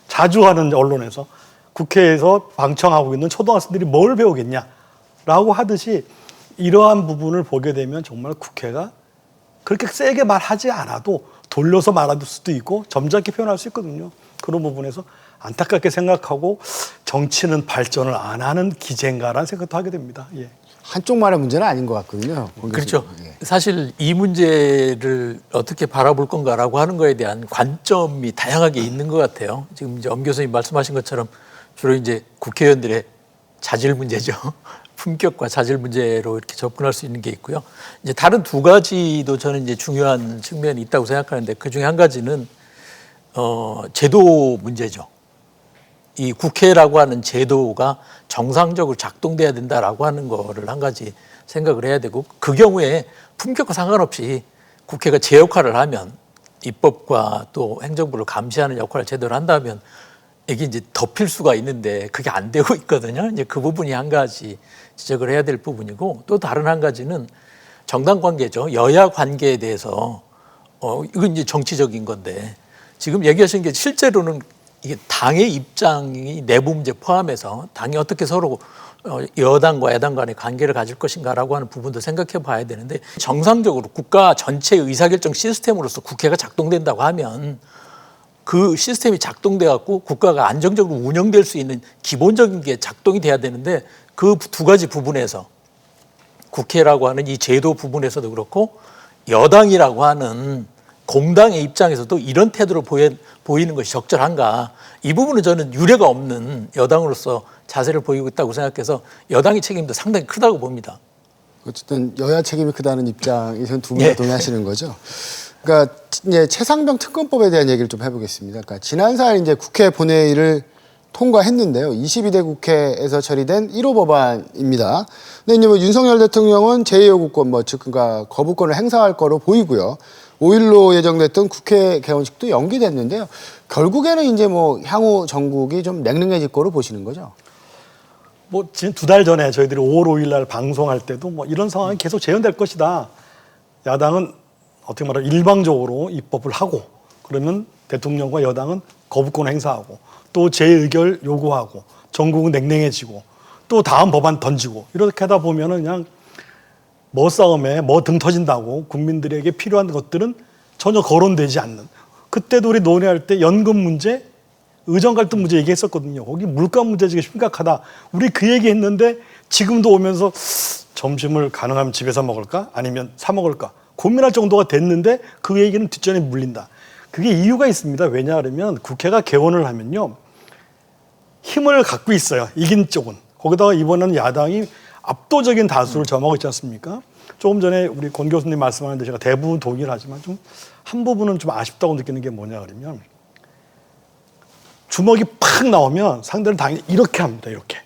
자주 하는 언론에서 국회에서 방청하고 있는 초등학생들이 뭘 배우겠냐라고 하듯이 이러한 부분을 보게 되면 정말 국회가 그렇게 세게 말하지 않아도 돌려서 말할 수도 있고 점잖게 표현할 수 있거든요. 그런 부분에서 안타깝게 생각하고 정치는 발전을 안 하는 기제인가라는 생각도 하게 됩니다. 예. 한쪽만의 문제는 아닌 것 같거든요. 그렇죠. 사실 이 문제를 어떻게 바라볼 건가라고 하는 거에 대한 관점이 다양하게 있는 것 같아요. 지금 이제 엄 교수님 말씀하신 것처럼 주로 이제 국회의원들의 자질 문제죠. 품격과 자질 문제로 이렇게 접근할 수 있는 게 있고요. 이제 다른 두 가지도 저는 이제 중요한 측면이 있다고 생각하는데 그 중에 한 가지는 제도 문제죠. 이 국회라고 하는 제도가 정상적으로 작동돼야 된다라고 하는 거를 한 가지 생각을 해야 되고 그 경우에 품격과 상관없이 국회가 제 역할을 하면 입법과 또 행정부를 감시하는 역할을 제대로 한다면 이게 이제 덮일 수가 있는데 그게 안 되고 있거든요. 이제 그 부분이 한 가지 지적을 해야 될 부분이고 또 다른 한 가지는 정당 관계죠. 여야 관계에 대해서 이건 이제 정치적인 건데 지금 얘기하신 게 실제로는 이게 당의 입장이 내부 문제 포함해서 당이 어떻게 서로 여당과 야당 간의 관계를 가질 것인가라고 하는 부분도 생각해 봐야 되는데 정상적으로 국가 전체 의사결정 시스템으로서 국회가 작동된다고 하면 그 시스템이 작동돼 갖고 국가가 안정적으로 운영될 수 있는 기본적인 게 작동이 돼야 되는데 그 두 가지 부분에서 국회라고 하는 이 제도 부분에서도 그렇고 여당이라고 하는 공당의 입장에서도 이런 태도를 보이는 것이 적절한가. 이 부분은 저는 유례가 없는 여당으로서 자세를 보이고 있다고 생각해서 여당의 책임도 상당히 크다고 봅니다. 어쨌든 여야 책임이 크다는 입장에서는 두 분 다 동의하시는 거죠. 그러니까 이제 최상병 특검법에 대한 얘기를 좀 해보겠습니다. 그러니까 지난 4일 이제 국회 본회의를 통과했는데요. 22대 국회에서 처리된 1호 법안입니다. 근데 이제 뭐 윤석열 대통령은 제2요구권 즉 그러니까 거부권을 행사할 거로 보이고요. 5일로 예정됐던 국회 개원식도 연기됐는데요. 결국에는 이제 뭐 향후 정국이 좀 냉랭해질 거로 보시는 거죠. 뭐 지금 2달 전에 저희들이 5월 5일 날 방송할 때도 뭐 이런 상황이 계속 재현될 것이다. 야당은 어떻게 말하면 일방적으로 입법을 하고 그러면 대통령과 여당은 거부권 행사하고 또 재의결 요구하고 전국은 냉랭해지고 또 다음 법안 던지고 이렇게 하다 보면은 그냥 뭐 싸움에 뭐 등 터진다고 국민들에게 필요한 것들은 전혀 거론되지 않는. 그때도 우리 논의할 때 연금 문제, 의정 갈등 문제 얘기했었거든요. 거기 물가 문제 지금 심각하다. 우리 그 얘기했는데 지금도 오면서 점심을 가능하면 집에서 먹을까? 아니면 사 먹을까? 고민할 정도가 됐는데 그 얘기는 뒷전에 물린다. 그게 이유가 있습니다. 왜냐하면 국회가 개원을 하면요. 힘을 갖고 있어요. 이긴 쪽은. 거기다가 이번에는 야당이 압도적인 다수를 점하고 있지 않습니까? 조금 전에 우리 권 교수님 말씀하는데 제가 대부분 동의를 하지만 좀 한 부분은 좀 아쉽다고 느끼는 게 뭐냐 그러면 주먹이 팍 나오면 상대는 당연히 이렇게 합니다. 이렇게.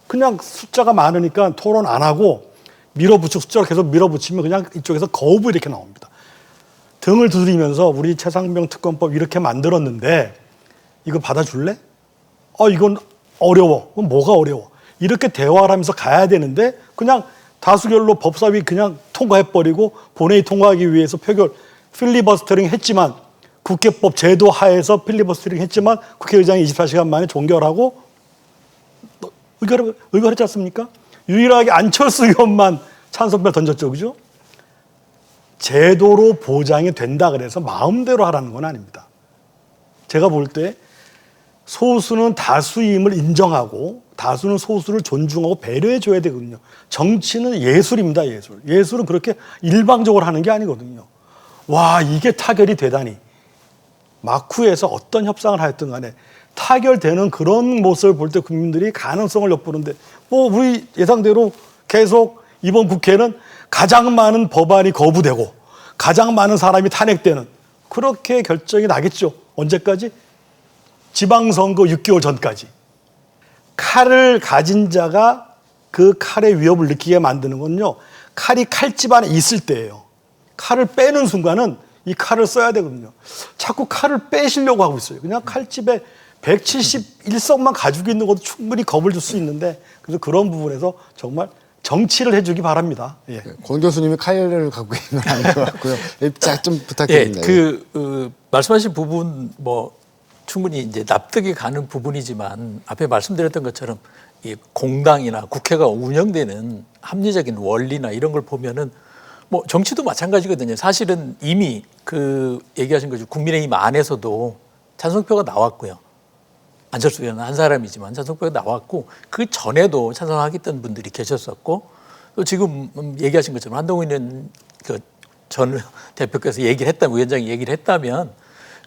그냥 숫자가 많으니까 토론 안 하고 밀어붙이고 숫자로 계속 밀어붙이면 그냥 이쪽에서 거부 이렇게 나옵니다. 등을 두드리면서 우리 최상병 특검법 이렇게 만들었는데 이거 받아줄래? 이건 어려워. 그럼 뭐가 어려워? 이렇게 대화를 하면서 가야 되는데 그냥 다수결로 법사위 그냥 통과해버리고 본회의 통과하기 위해서 필리버스터링 했지만 국회법 제도 하에서 필리버스터링 했지만 국회의장이 24시간 만에 종결하고 의결했지 않습니까? 유일하게 안철수 의원만 찬성票던졌죠. 그죠? 제도로 보장이 된다 그래서 마음대로 하라는 건 아닙니다. 제가 볼 때 소수는 다수임을 인정하고 다수는 소수를 존중하고 배려해 줘야 되거든요. 정치는 예술입니다. 예술은 그렇게 일방적으로 하는 게 아니거든요. 와, 이게 타결이 되다니. 마쿠에서 어떤 협상을 하였든 간에 타결되는 그런 모습을 볼 때 국민들이 가능성을 엿보는데 우리 예상대로 계속 이번 국회는 가장 많은 법안이 거부되고 가장 많은 사람이 탄핵되는 그렇게 결정이 나겠죠. 언제까지? 지방선거 6개월 전까지. 칼을 가진 자가 그 칼의 위협을 느끼게 만드는 건요. 칼이 칼집 안에 있을 때예요. 칼을 빼는 순간은 이 칼을 써야 되거든요. 자꾸 칼을 빼시려고 하고 있어요. 그냥 칼집에 171석만 가지고 있는 것도 충분히 겁을 줄 수 있는데 그래서 그런 부분에서 정말 정치를 해주기 바랍니다. 예. 권 교수님이 칼을 갖고 있는 건 아닌 것 같고요. 좀 부탁드립니다. 말씀하신 부분 충분히 이제 납득이 가는 부분이지만 앞에 말씀드렸던 것처럼 이 공당이나 국회가 운영되는 합리적인 원리나 이런 걸 보면은 정치도 마찬가지거든요. 사실은 이미 얘기하신 거죠. 국민의힘 안에서도 찬성표가 나왔고요. 안철수 의원은 한 사람이지만 찬성표가 나왔고 그 전에도 찬성하겠다는 분들이 계셨었고 또 지금 얘기하신 것처럼 한동훈 의원 전 대표께서 위원장이 얘기를 했다면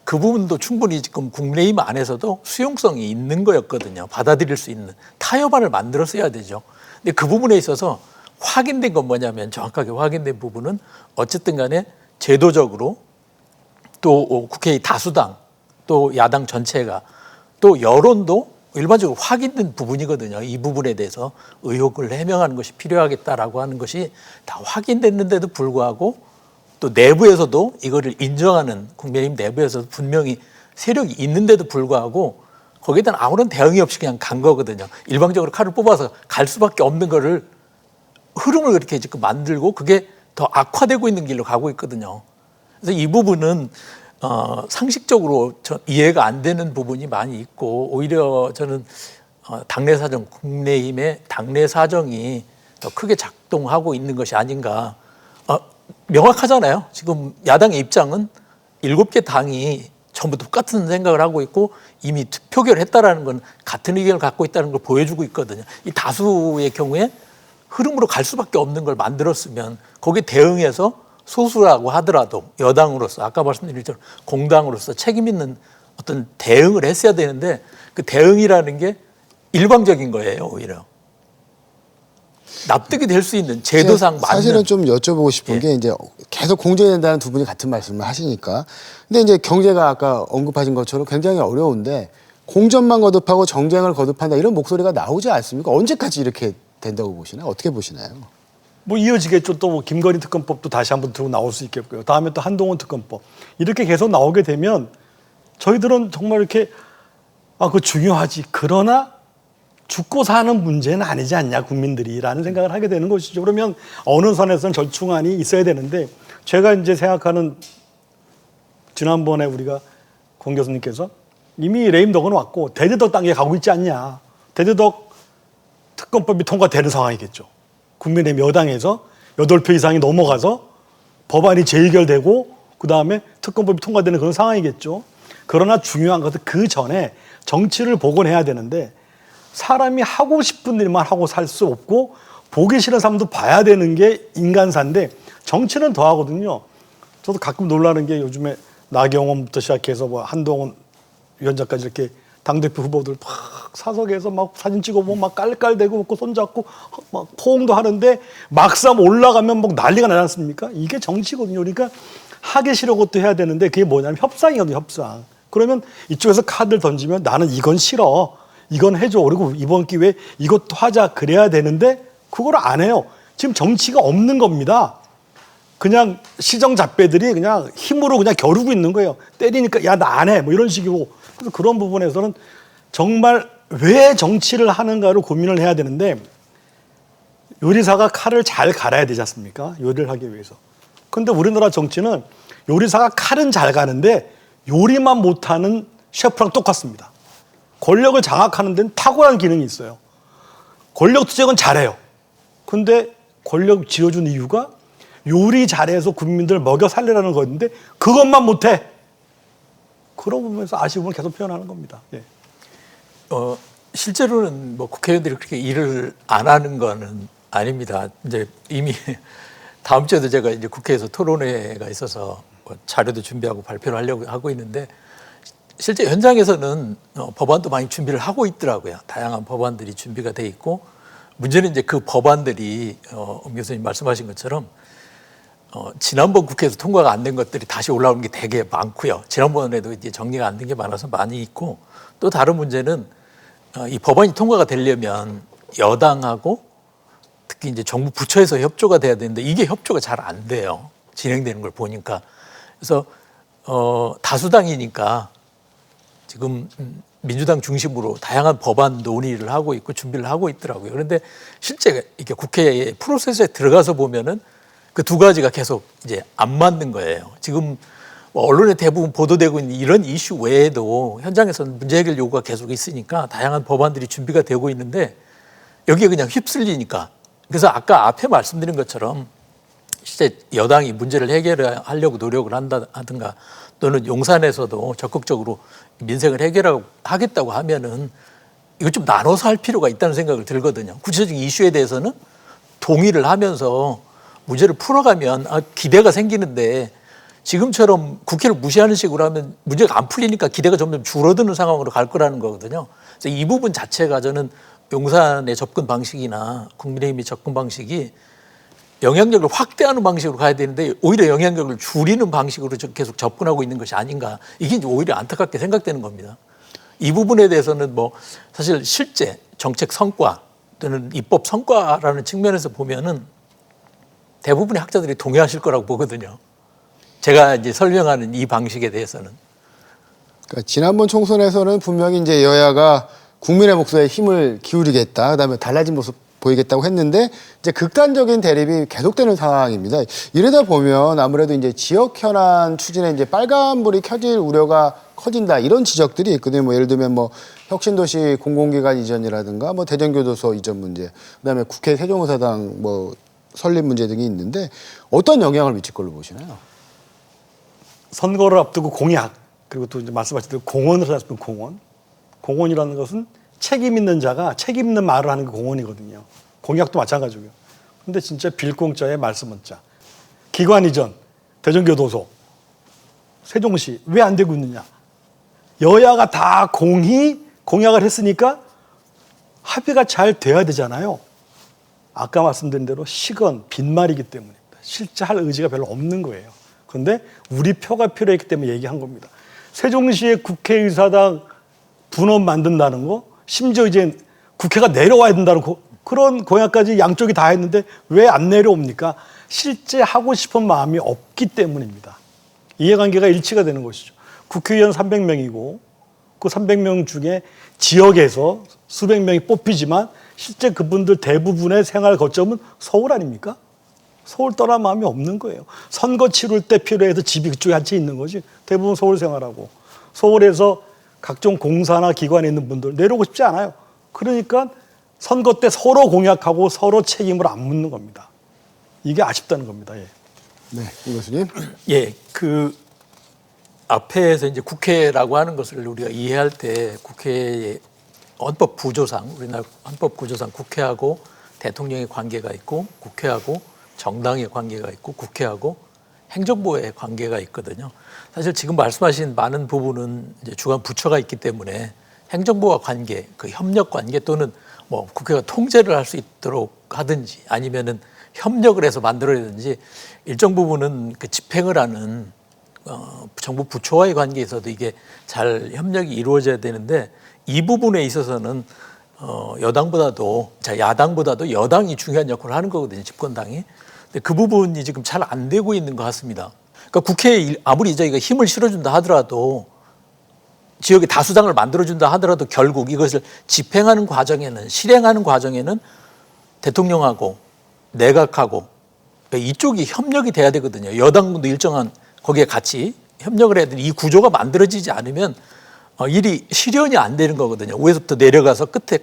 그 부분도 충분히 지금 국민의힘 안에서도 수용성이 있는 거였거든요. 받아들일 수 있는 타협안을 만들었어야 되죠. 근데 그 부분에 있어서 확인된 건 뭐냐면 정확하게 확인된 부분은 어쨌든 간에 제도적으로 또 국회의 다수당 또 야당 전체가 또 여론도 일반적으로 확인된 부분이거든요. 이 부분에 대해서 의혹을 해명하는 것이 필요하겠다라고 하는 것이 다 확인됐는데도 불구하고 또 내부에서도 이거를 인정하는 국민의힘 내부에서도 분명히 세력이 있는데도 불구하고 거기에 대한 아무런 대응이 없이 그냥 간 거거든요. 일방적으로 칼을 뽑아서 갈 수밖에 없는 거를 흐름을 그렇게 지금 만들고 그게 더 악화되고 있는 길로 가고 있거든요. 그래서 이 부분은 상식적으로 이해가 안 되는 부분이 많이 있고 오히려 저는 당내 사정, 국민의힘의 당내 사정이 더 크게 작동하고 있는 것이 아닌가. 명확하잖아요. 지금 야당의 입장은 7개 당이 전부 똑같은 생각을 하고 있고 이미 표결을 했다라는 건 같은 의견을 갖고 있다는 걸 보여주고 있거든요. 이 다수의 경우에 흐름으로 갈 수밖에 없는 걸 만들었으면 거기에 대응해서 소수라고 하더라도 여당으로서 아까 말씀드린 것처럼 공당으로서 책임 있는 어떤 대응을 했어야 되는데 그 대응이라는 게 일방적인 거예요. 오히려. 납득이 될 수 있는 제도상 맞는. 사실은 좀 여쭤보고 싶은 게 이제 계속 공정이 된다는 두 분이 같은 말씀을 하시니까. 근데 이제 경제가 아까 언급하신 것처럼 굉장히 어려운데 공정만 거듭하고 정쟁을 거듭한다 이런 목소리가 나오지 않습니까? 언제까지 이렇게 된다고 보시나요? 어떻게 보시나요? 이어지겠죠. 또 김건희 특검법도 다시 한번 들고 나올 수 있겠고요. 다음에 또 한동훈 특검법. 이렇게 계속 나오게 되면 저희들은 정말 이렇게 그거 중요하지. 그러나 죽고 사는 문제는 아니지 않냐 국민들이라는 생각을 하게 되는 것이죠. 그러면 어느 선에서는 절충안이 있어야 되는데 제가 이제 생각하는 지난번에 우리가 권 교수님께서 이미 레임덕은 왔고 대대덕 단계에 가고 있지 않냐. 대대덕 특검법이 통과되는 상황이겠죠. 국민의힘 여당에서 8표 이상이 넘어가서 법안이 재의결되고 그다음에 특검법이 통과되는 그런 상황이겠죠. 그러나 중요한 것은 그 전에 정치를 복원해야 되는데 사람이 하고 싶은 일만 하고 살 수 없고 보기 싫은 사람도 봐야 되는 게 인간사인데 정치는 더 하거든요. 저도 가끔 놀라는 게 요즘에 나경원부터 시작해서 한동훈 위원장까지 이렇게 당대표 후보들 막 사석에서 막 사진 찍어보면 막 깔깔대고 먹고 손잡고 막 포옹도 하는데 막상 올라가면 막 난리가 나지 않습니까? 이게 정치거든요. 그러니까 하기 싫은 것도 해야 되는데 그게 뭐냐면 협상이거든요. 협상. 그러면 이쪽에서 카드를 던지면 나는 이건 싫어. 이건 해줘. 그리고 이번 기회에 이것도 하자. 그래야 되는데 그걸 안 해요. 지금 정치가 없는 겁니다. 그냥 시정잡배들이 그냥 힘으로 그냥 겨루고 있는 거예요. 때리니까 야, 나 안 해. 뭐 이런 식이고. 그래서 그런 부분에서는 정말 왜 정치를 하는가를 고민을 해야 되는데 요리사가 칼을 잘 갈아야 되지 않습니까? 요리를 하기 위해서. 근데 우리나라 정치는 요리사가 칼은 잘 가는데 요리만 못하는 셰프랑 똑같습니다. 권력을 장악하는 데는 탁월한 기능이 있어요. 권력 투쟁은 잘해요. 근데 권력 쥐어준 이유가 요리 잘해서 국민들 먹여 살리라는 거였는데 그것만 못해. 그런 부분에서 아쉬움을 계속 표현하는 겁니다. 예. 실제로는 뭐 국회의원들이 그렇게 일을 안 하는 거는 아닙니다. 이제 이미 다음 주에도 제가 이제 국회에서 토론회가 있어서 뭐 자료도 준비하고 발표를 하려고 하고 있는데 실제 현장에서는 법안도 많이 준비를 하고 있더라고요. 다양한 법안들이 준비가 돼 있고 문제는 이제 그 법안들이 엄 교수님 말씀하신 것처럼 지난번 국회에서 통과가 안 된 것들이 다시 올라오는 게 되게 많고요. 지난번에도 이제 정리가 안 된 게 많아서 많이 있고 또 다른 문제는 이 법안이 통과가 되려면 여당하고 특히 이제 정부 부처에서 협조가 돼야 되는데 이게 협조가 잘 안 돼요. 진행되는 걸 보니까. 그래서 다수당이니까 지금 민주당 중심으로 다양한 법안 논의를 하고 있고 준비를 하고 있더라고요. 그런데 실제 이렇게 국회 프로세스에 들어가서 보면은 그 두 가지가 계속 이제 안 맞는 거예요. 지금 뭐 언론에 대부분 보도되고 있는 이런 이슈 외에도 현장에서는 문제 해결 요구가 계속 있으니까 다양한 법안들이 준비가 되고 있는데 여기에 그냥 휩쓸리니까. 그래서 아까 앞에 말씀드린 것처럼 실제 여당이 문제를 해결하려고 노력을 한다든가 또는 용산에서도 적극적으로 민생을 해결하겠다고 하면은 이거 좀 나눠서 할 필요가 있다는 생각을 들거든요. 구체적인 이슈에 대해서는 동의를 하면서 문제를 풀어가면 기대가 생기는데 지금처럼 국회를 무시하는 식으로 하면 문제가 안 풀리니까 기대가 점점 줄어드는 상황으로 갈 거라는 거거든요. 그래서 이 부분 자체가 저는 용산의 접근 방식이나 국민의힘의 접근 방식이 영향력을 확대하는 방식으로 가야 되는데 오히려 영향력을 줄이는 방식으로 계속 접근하고 있는 것이 아닌가. 이게 이제 오히려 안타깝게 생각되는 겁니다. 이 부분에 대해서는 뭐 사실 실제 정책 성과 또는 입법 성과라는 측면에서 보면은 대부분의 학자들이 동의하실 거라고 보거든요. 제가 이제 설명하는 이 방식에 대해서는. 그러니까 지난번 총선에서는 분명히 이제 여야가 국민의 목소리에 힘을 기울이겠다, 그다음에 달라진 모습 보이겠다고 했는데 이제 극단적인 대립이 계속되는 상황입니다. 이러다 보면 아무래도 이제 지역 현안 추진에 이제 빨간불이 켜질 우려가 커진다 이런 지적들이 있거든요. 뭐 예를 들면 뭐 혁신도시 공공기관 이전이라든가 뭐 대전교도소 이전 문제, 그다음에 국회 세종의사당 뭐 설립 문제 등이 있는데 어떤 영향을 미칠 걸로 보시나요? 선거를 앞두고 공약 그리고 또 이제 말씀하신 대로 공헌을 하셨던 공헌이라는 것은 책임 있는 자가 책임 있는 말을 하는 게 공헌이거든요. 공약도 마찬가지고요. 근데 진짜 빌공짜에 말씀문자. 기관 이전, 대전교도소, 세종시 왜 안 되고 있느냐. 여야가 다 공약을 했으니까 합의가 잘 돼야 되잖아요. 아까 말씀드린 대로 시건, 빈말이기 때문입니다. 실제 할 의지가 별로 없는 거예요. 그런데 우리 표가 필요했기 때문에 얘기한 겁니다. 세종시의 국회의사당 분원 만든다는 거, 심지어 이제 국회가 내려와야 된다는 그런 공약까지 양쪽이 다 했는데 왜 안 내려옵니까? 실제 하고 싶은 마음이 없기 때문입니다. 이해관계가 일치가 되는 것이죠. 국회의원 300명이고 그 300명 중에 지역에서 수백 명이 뽑히지만 실제 그분들 대부분의 생활 거점은 서울 아닙니까? 서울 떠날 마음이 없는 거예요. 선거 치를 때 필요해서 집이 그쪽에 한 채 있는 거지. 대부분 서울 생활하고 서울에서 각종 공사나 기관에 있는 분들 내려오고 싶지 않아요. 그러니까 선거 때 서로 공약하고 서로 책임을 안 묻는 겁니다. 이게 아쉽다는 겁니다. 예. 네, 이 교수님. 예, 그 앞에서 이제 국회라고 하는 것을 우리가 이해할 때 국회의 헌법 구조상 우리나라 헌법 구조상 국회하고 대통령의 관계가 있고 국회하고 정당의 관계가 있고 국회하고 행정부의 관계가 있거든요. 사실 지금 말씀하신 많은 부분은 이제 주관 부처가 있기 때문에 행정부와 관계, 그 협력 관계 또는 뭐 국회가 통제를 할 수 있도록 하든지 아니면은 협력을 해서 만들어야든지 일정 부분은 그 집행을 하는 정부 부처와의 관계에서도 이게 잘 협력이 이루어져야 되는데 이 부분에 있어서는 여당보다도 야당보다도 여당이 중요한 역할을 하는 거거든요. 집권당이. 근데 그 부분이 지금 잘 안 되고 있는 것 같습니다. 그러니까 국회에 아무리 저희가 힘을 실어준다 하더라도 지역에 다수당을 만들어준다 하더라도 결국 이것을 집행하는 과정에는 실행하는 과정에는 대통령하고 내각하고 이쪽이 협력이 돼야 되거든요. 여당도 일정한 거기에 같이 협력을 해야 되는 이 구조가 만들어지지 않으면 일이 실현이 안 되는 거거든요. 위에서부터 내려가서 끝에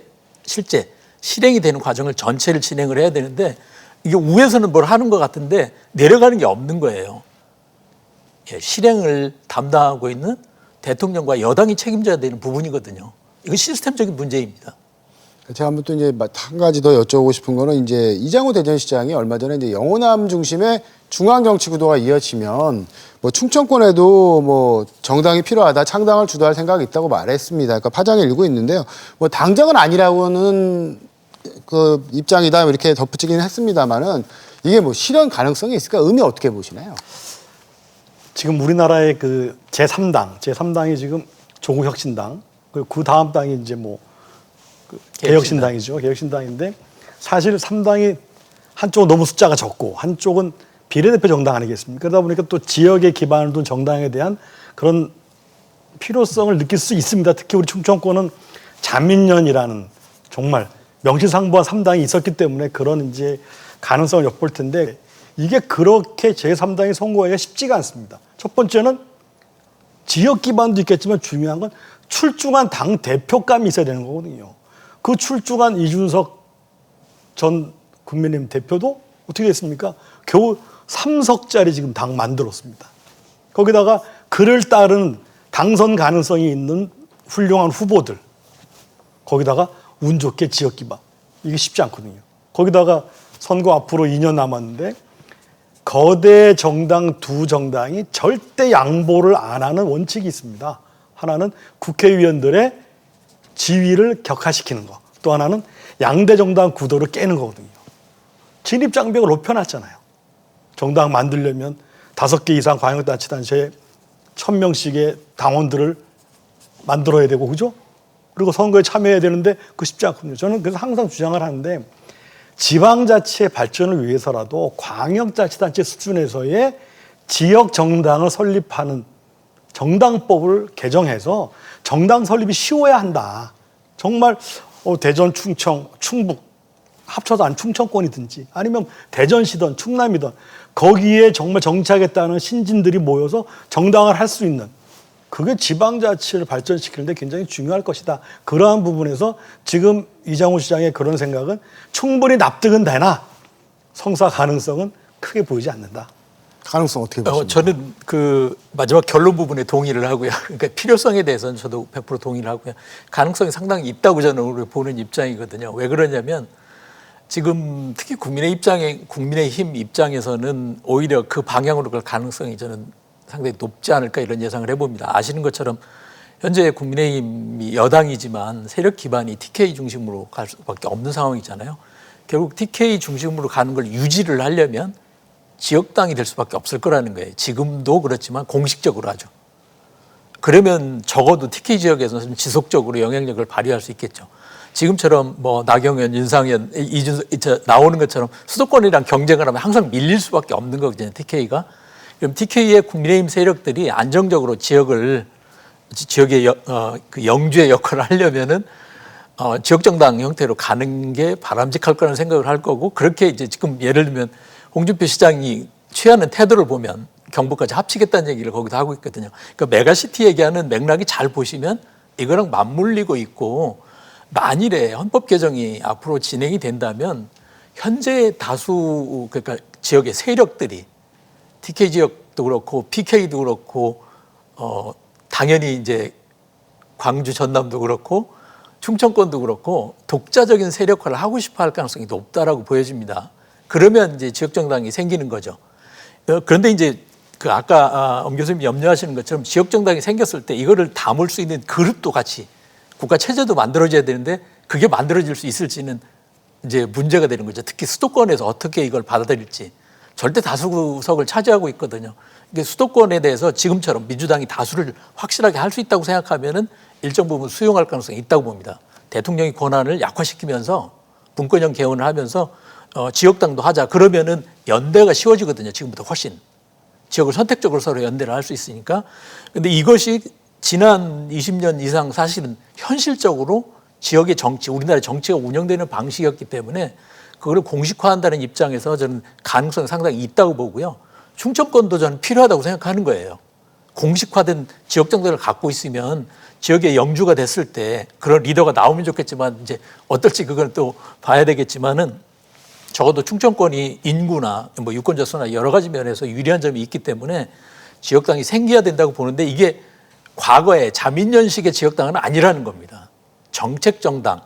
실제 실행이 되는 과정을 전체를 진행을 해야 되는데 이게 위에서는 뭘 하는 것 같은데 내려가는 게 없는 거예요. 예, 실행을 담당하고 있는 대통령과 여당이 책임져야 되는 부분이거든요. 이건 시스템적인 문제입니다. 제가 한번 또 이제 한 가지 더 여쭤보고 싶은 거는 이제 이장우 대전시장이 얼마 전에 이제 영호남 중심의 중앙 정치 구도가 이어지면 뭐 충청권에도 뭐 정당이 필요하다, 창당을 주도할 생각이 있다고 말했습니다. 그러니까 파장이 일고 있는데요. 뭐 당장은 아니라고는 그 입장이다 이렇게 덧붙이긴 했습니다만은 이게 뭐 실현 가능성이 있을까? 의미 어떻게 보시나요? 지금 우리나라의 그 제3당이 지금 조국혁신당, 그 다음 당이 이제 뭐 개혁신당이죠. 개혁신당인데 사실 3당이 한쪽은 너무 숫자가 적고 한쪽은 비례대표 정당 아니겠습니까? 그러다 보니까 또 지역에 기반을 둔 정당에 대한 그런 필요성을 느낄 수 있습니다. 특히 우리 충청권은 자민련이라는 정말 명실상부한 3당이 있었기 때문에 그런 이제 가능성을 엿볼 텐데 이게 그렇게 제3당이 선거하기가 쉽지가 않습니다. 첫 번째는 지역 기반도 있겠지만 중요한 건 출중한 당 대표감이 있어야 되는 거거든요. 그 출중한 이준석 전 국민의힘 대표도 어떻게 됐습니까? 겨우 3석짜리 지금 당 만들었습니다. 거기다가 그를 따른 당선 가능성이 있는 훌륭한 후보들, 거기다가 운 좋게 지역 기반, 이게 쉽지 않거든요. 거기다가 선거 앞으로 2년 남았는데 거대 정당 두 정당이 절대 양보를 안 하는 원칙이 있습니다. 하나는 국회의원들의 지위를 격화시키는 거, 또 하나는 양대 정당 구도를 깨는 거거든요. 진입 장벽을 높여놨잖아요. 정당 만들려면 5개 이상 광역단체단체에 1000명씩의 당원들을 만들어야 되고, 그죠? 그리고 선거에 참여해야 되는데 그거 쉽지 않거든요. 저는 그래서 항상 주장을 하는데 지방자치의 발전을 위해서라도 광역자치단체 수준에서의 지역 정당을 설립하는 정당법을 개정해서 정당 설립이 쉬워야 한다. 정말 대전, 충청, 충북 합쳐서 한 충청권이든지 아니면 대전시든 충남이든 거기에 정말 정치하겠다는 신진들이 모여서 정당을 할 수 있는, 그게 지방자치를 발전시키는데 굉장히 중요할 것이다. 그러한 부분에서 지금 이장우 시장의 그런 생각은 충분히 납득은 되나 성사 가능성은 크게 보이지 않는다. 가능성 어떻게 보십니까? 저는 그 마지막 결론 부분에 동의를 하고요. 그러니까 필요성에 대해서는 저도 100% 동의를 하고요. 가능성이 상당히 있다고 저는 보는 입장이거든요. 왜 그러냐면 지금 특히 국민의힘 입장에서는 오히려 그 방향으로 갈 가능성이 저는 상당히 높지 않을까 이런 예상을 해봅니다. 아시는 것처럼 현재 국민의힘이 여당이지만 세력 기반이 TK 중심으로 갈 수밖에 없는 상황이잖아요. 결국 TK 중심으로 가는 걸 유지를 하려면 지역당이 될 수밖에 없을 거라는 거예요. 지금도 그렇지만 공식적으로 하죠. 그러면 적어도 TK 지역에서는 지속적으로 영향력을 발휘할 수 있겠죠. 지금처럼 뭐 나경원, 윤상현, 이준석 나오는 것처럼 수도권이랑 경쟁을 하면 항상 밀릴 수밖에 없는 거거든요. TK가. 그럼 TK의 국민의힘 세력들이 안정적으로 지역의 그 영주의 역할을 하려면은 지역 정당 형태로 가는 게 바람직할 거라는 생각을 할 거고, 그렇게 이제 지금 예를 들면 홍준표 시장이 취하는 태도를 보면 경북까지 합치겠다는 얘기를 거기도 하고 있거든요. 그러니까 메가시티 얘기하는 맥락이 잘 보시면 이거랑 맞물리고 있고, 만일에 헌법 개정이 앞으로 진행이 된다면 현재 다수 그러니까 지역의 세력들이 TK 지역도 그렇고 PK도 그렇고 당연히 이제 광주 전남도 그렇고 충청권도 그렇고 독자적인 세력화를 하고 싶어 할 가능성이 높다라고 보여집니다. 그러면 이제 지역 정당이 생기는 거죠. 그런데 이제 그 아까 엄 교수님이 염려하시는 것처럼 지역 정당이 생겼을 때 이거를 담을 수 있는 그릇도 같이 국가 체제도 만들어져야 되는데 그게 만들어질 수 있을지는 이제 문제가 되는 거죠. 특히 수도권에서 어떻게 이걸 받아들일지. 절대 다수석을 차지하고 있거든요. 이게 수도권에 대해서 지금처럼 민주당이 다수를 확실하게 할 수 있다고 생각하면은 일정 부분 수용할 가능성이 있다고 봅니다. 대통령이 권한을 약화시키면서 분권형 개헌을 하면서 지역당도 하자. 그러면은 연대가 쉬워지거든요. 지금부터 훨씬. 지역을 선택적으로 서로 연대를 할 수 있으니까. 근데 이것이 지난 20년 이상 사실은 현실적으로 지역의 정치, 우리나라의 정치가 운영되는 방식이었기 때문에 그거를 공식화한다는 입장에서 저는 가능성이 상당히 있다고 보고요. 충청권도 저는 필요하다고 생각하는 거예요. 공식화된 지역 정당을 갖고 있으면 지역의 영주가 됐을 때 그런 리더가 나오면 좋겠지만 이제 어떨지 그걸 또 봐야 되겠지만은 적어도 충청권이 인구나 뭐 유권 자수나 여러 가지 면에서 유리한 점이 있기 때문에 지역당이 생겨야 된다고 보는데 이게 과거의 자민연식의 지역당은 아니라는 겁니다. 정책 정당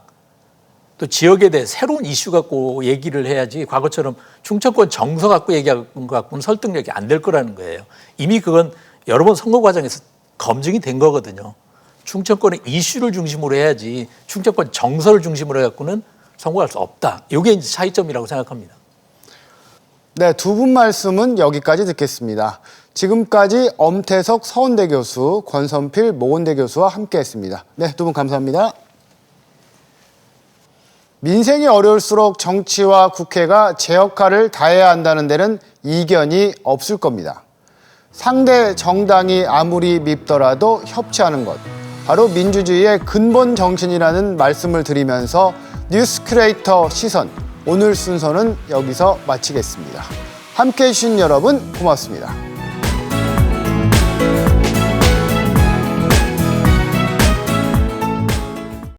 또 지역에 대해 새로운 이슈 갖고 얘기를 해야지 과거처럼 충청권 정서 갖고 얘기하는 것 갖고는 설득력이 안 될 거라는 거예요. 이미 그건 여러 번 선거 과정에서 검증이 된 거거든요. 충청권의 이슈를 중심으로 해야지 충청권 정서를 중심으로 해갖고는 성공할 수 없다. 이게 이제 차이점이라고 생각합니다. 네, 두 분 말씀은 여기까지 듣겠습니다. 지금까지 엄태석 서원대 교수, 권선필 모건대 교수와 함께했습니다. 네, 두 분 감사합니다. 민생이 어려울수록 정치와 국회가 제 역할을 다해야 한다는 데는 이견이 없을 겁니다. 상대 정당이 아무리 밉더라도 협치하는 것, 바로 민주주의의 근본 정신이라는 말씀을 드리면서 뉴스 큐레이터 시선, 오늘 순서는 여기서 마치겠습니다. 함께해 주신 여러분 고맙습니다.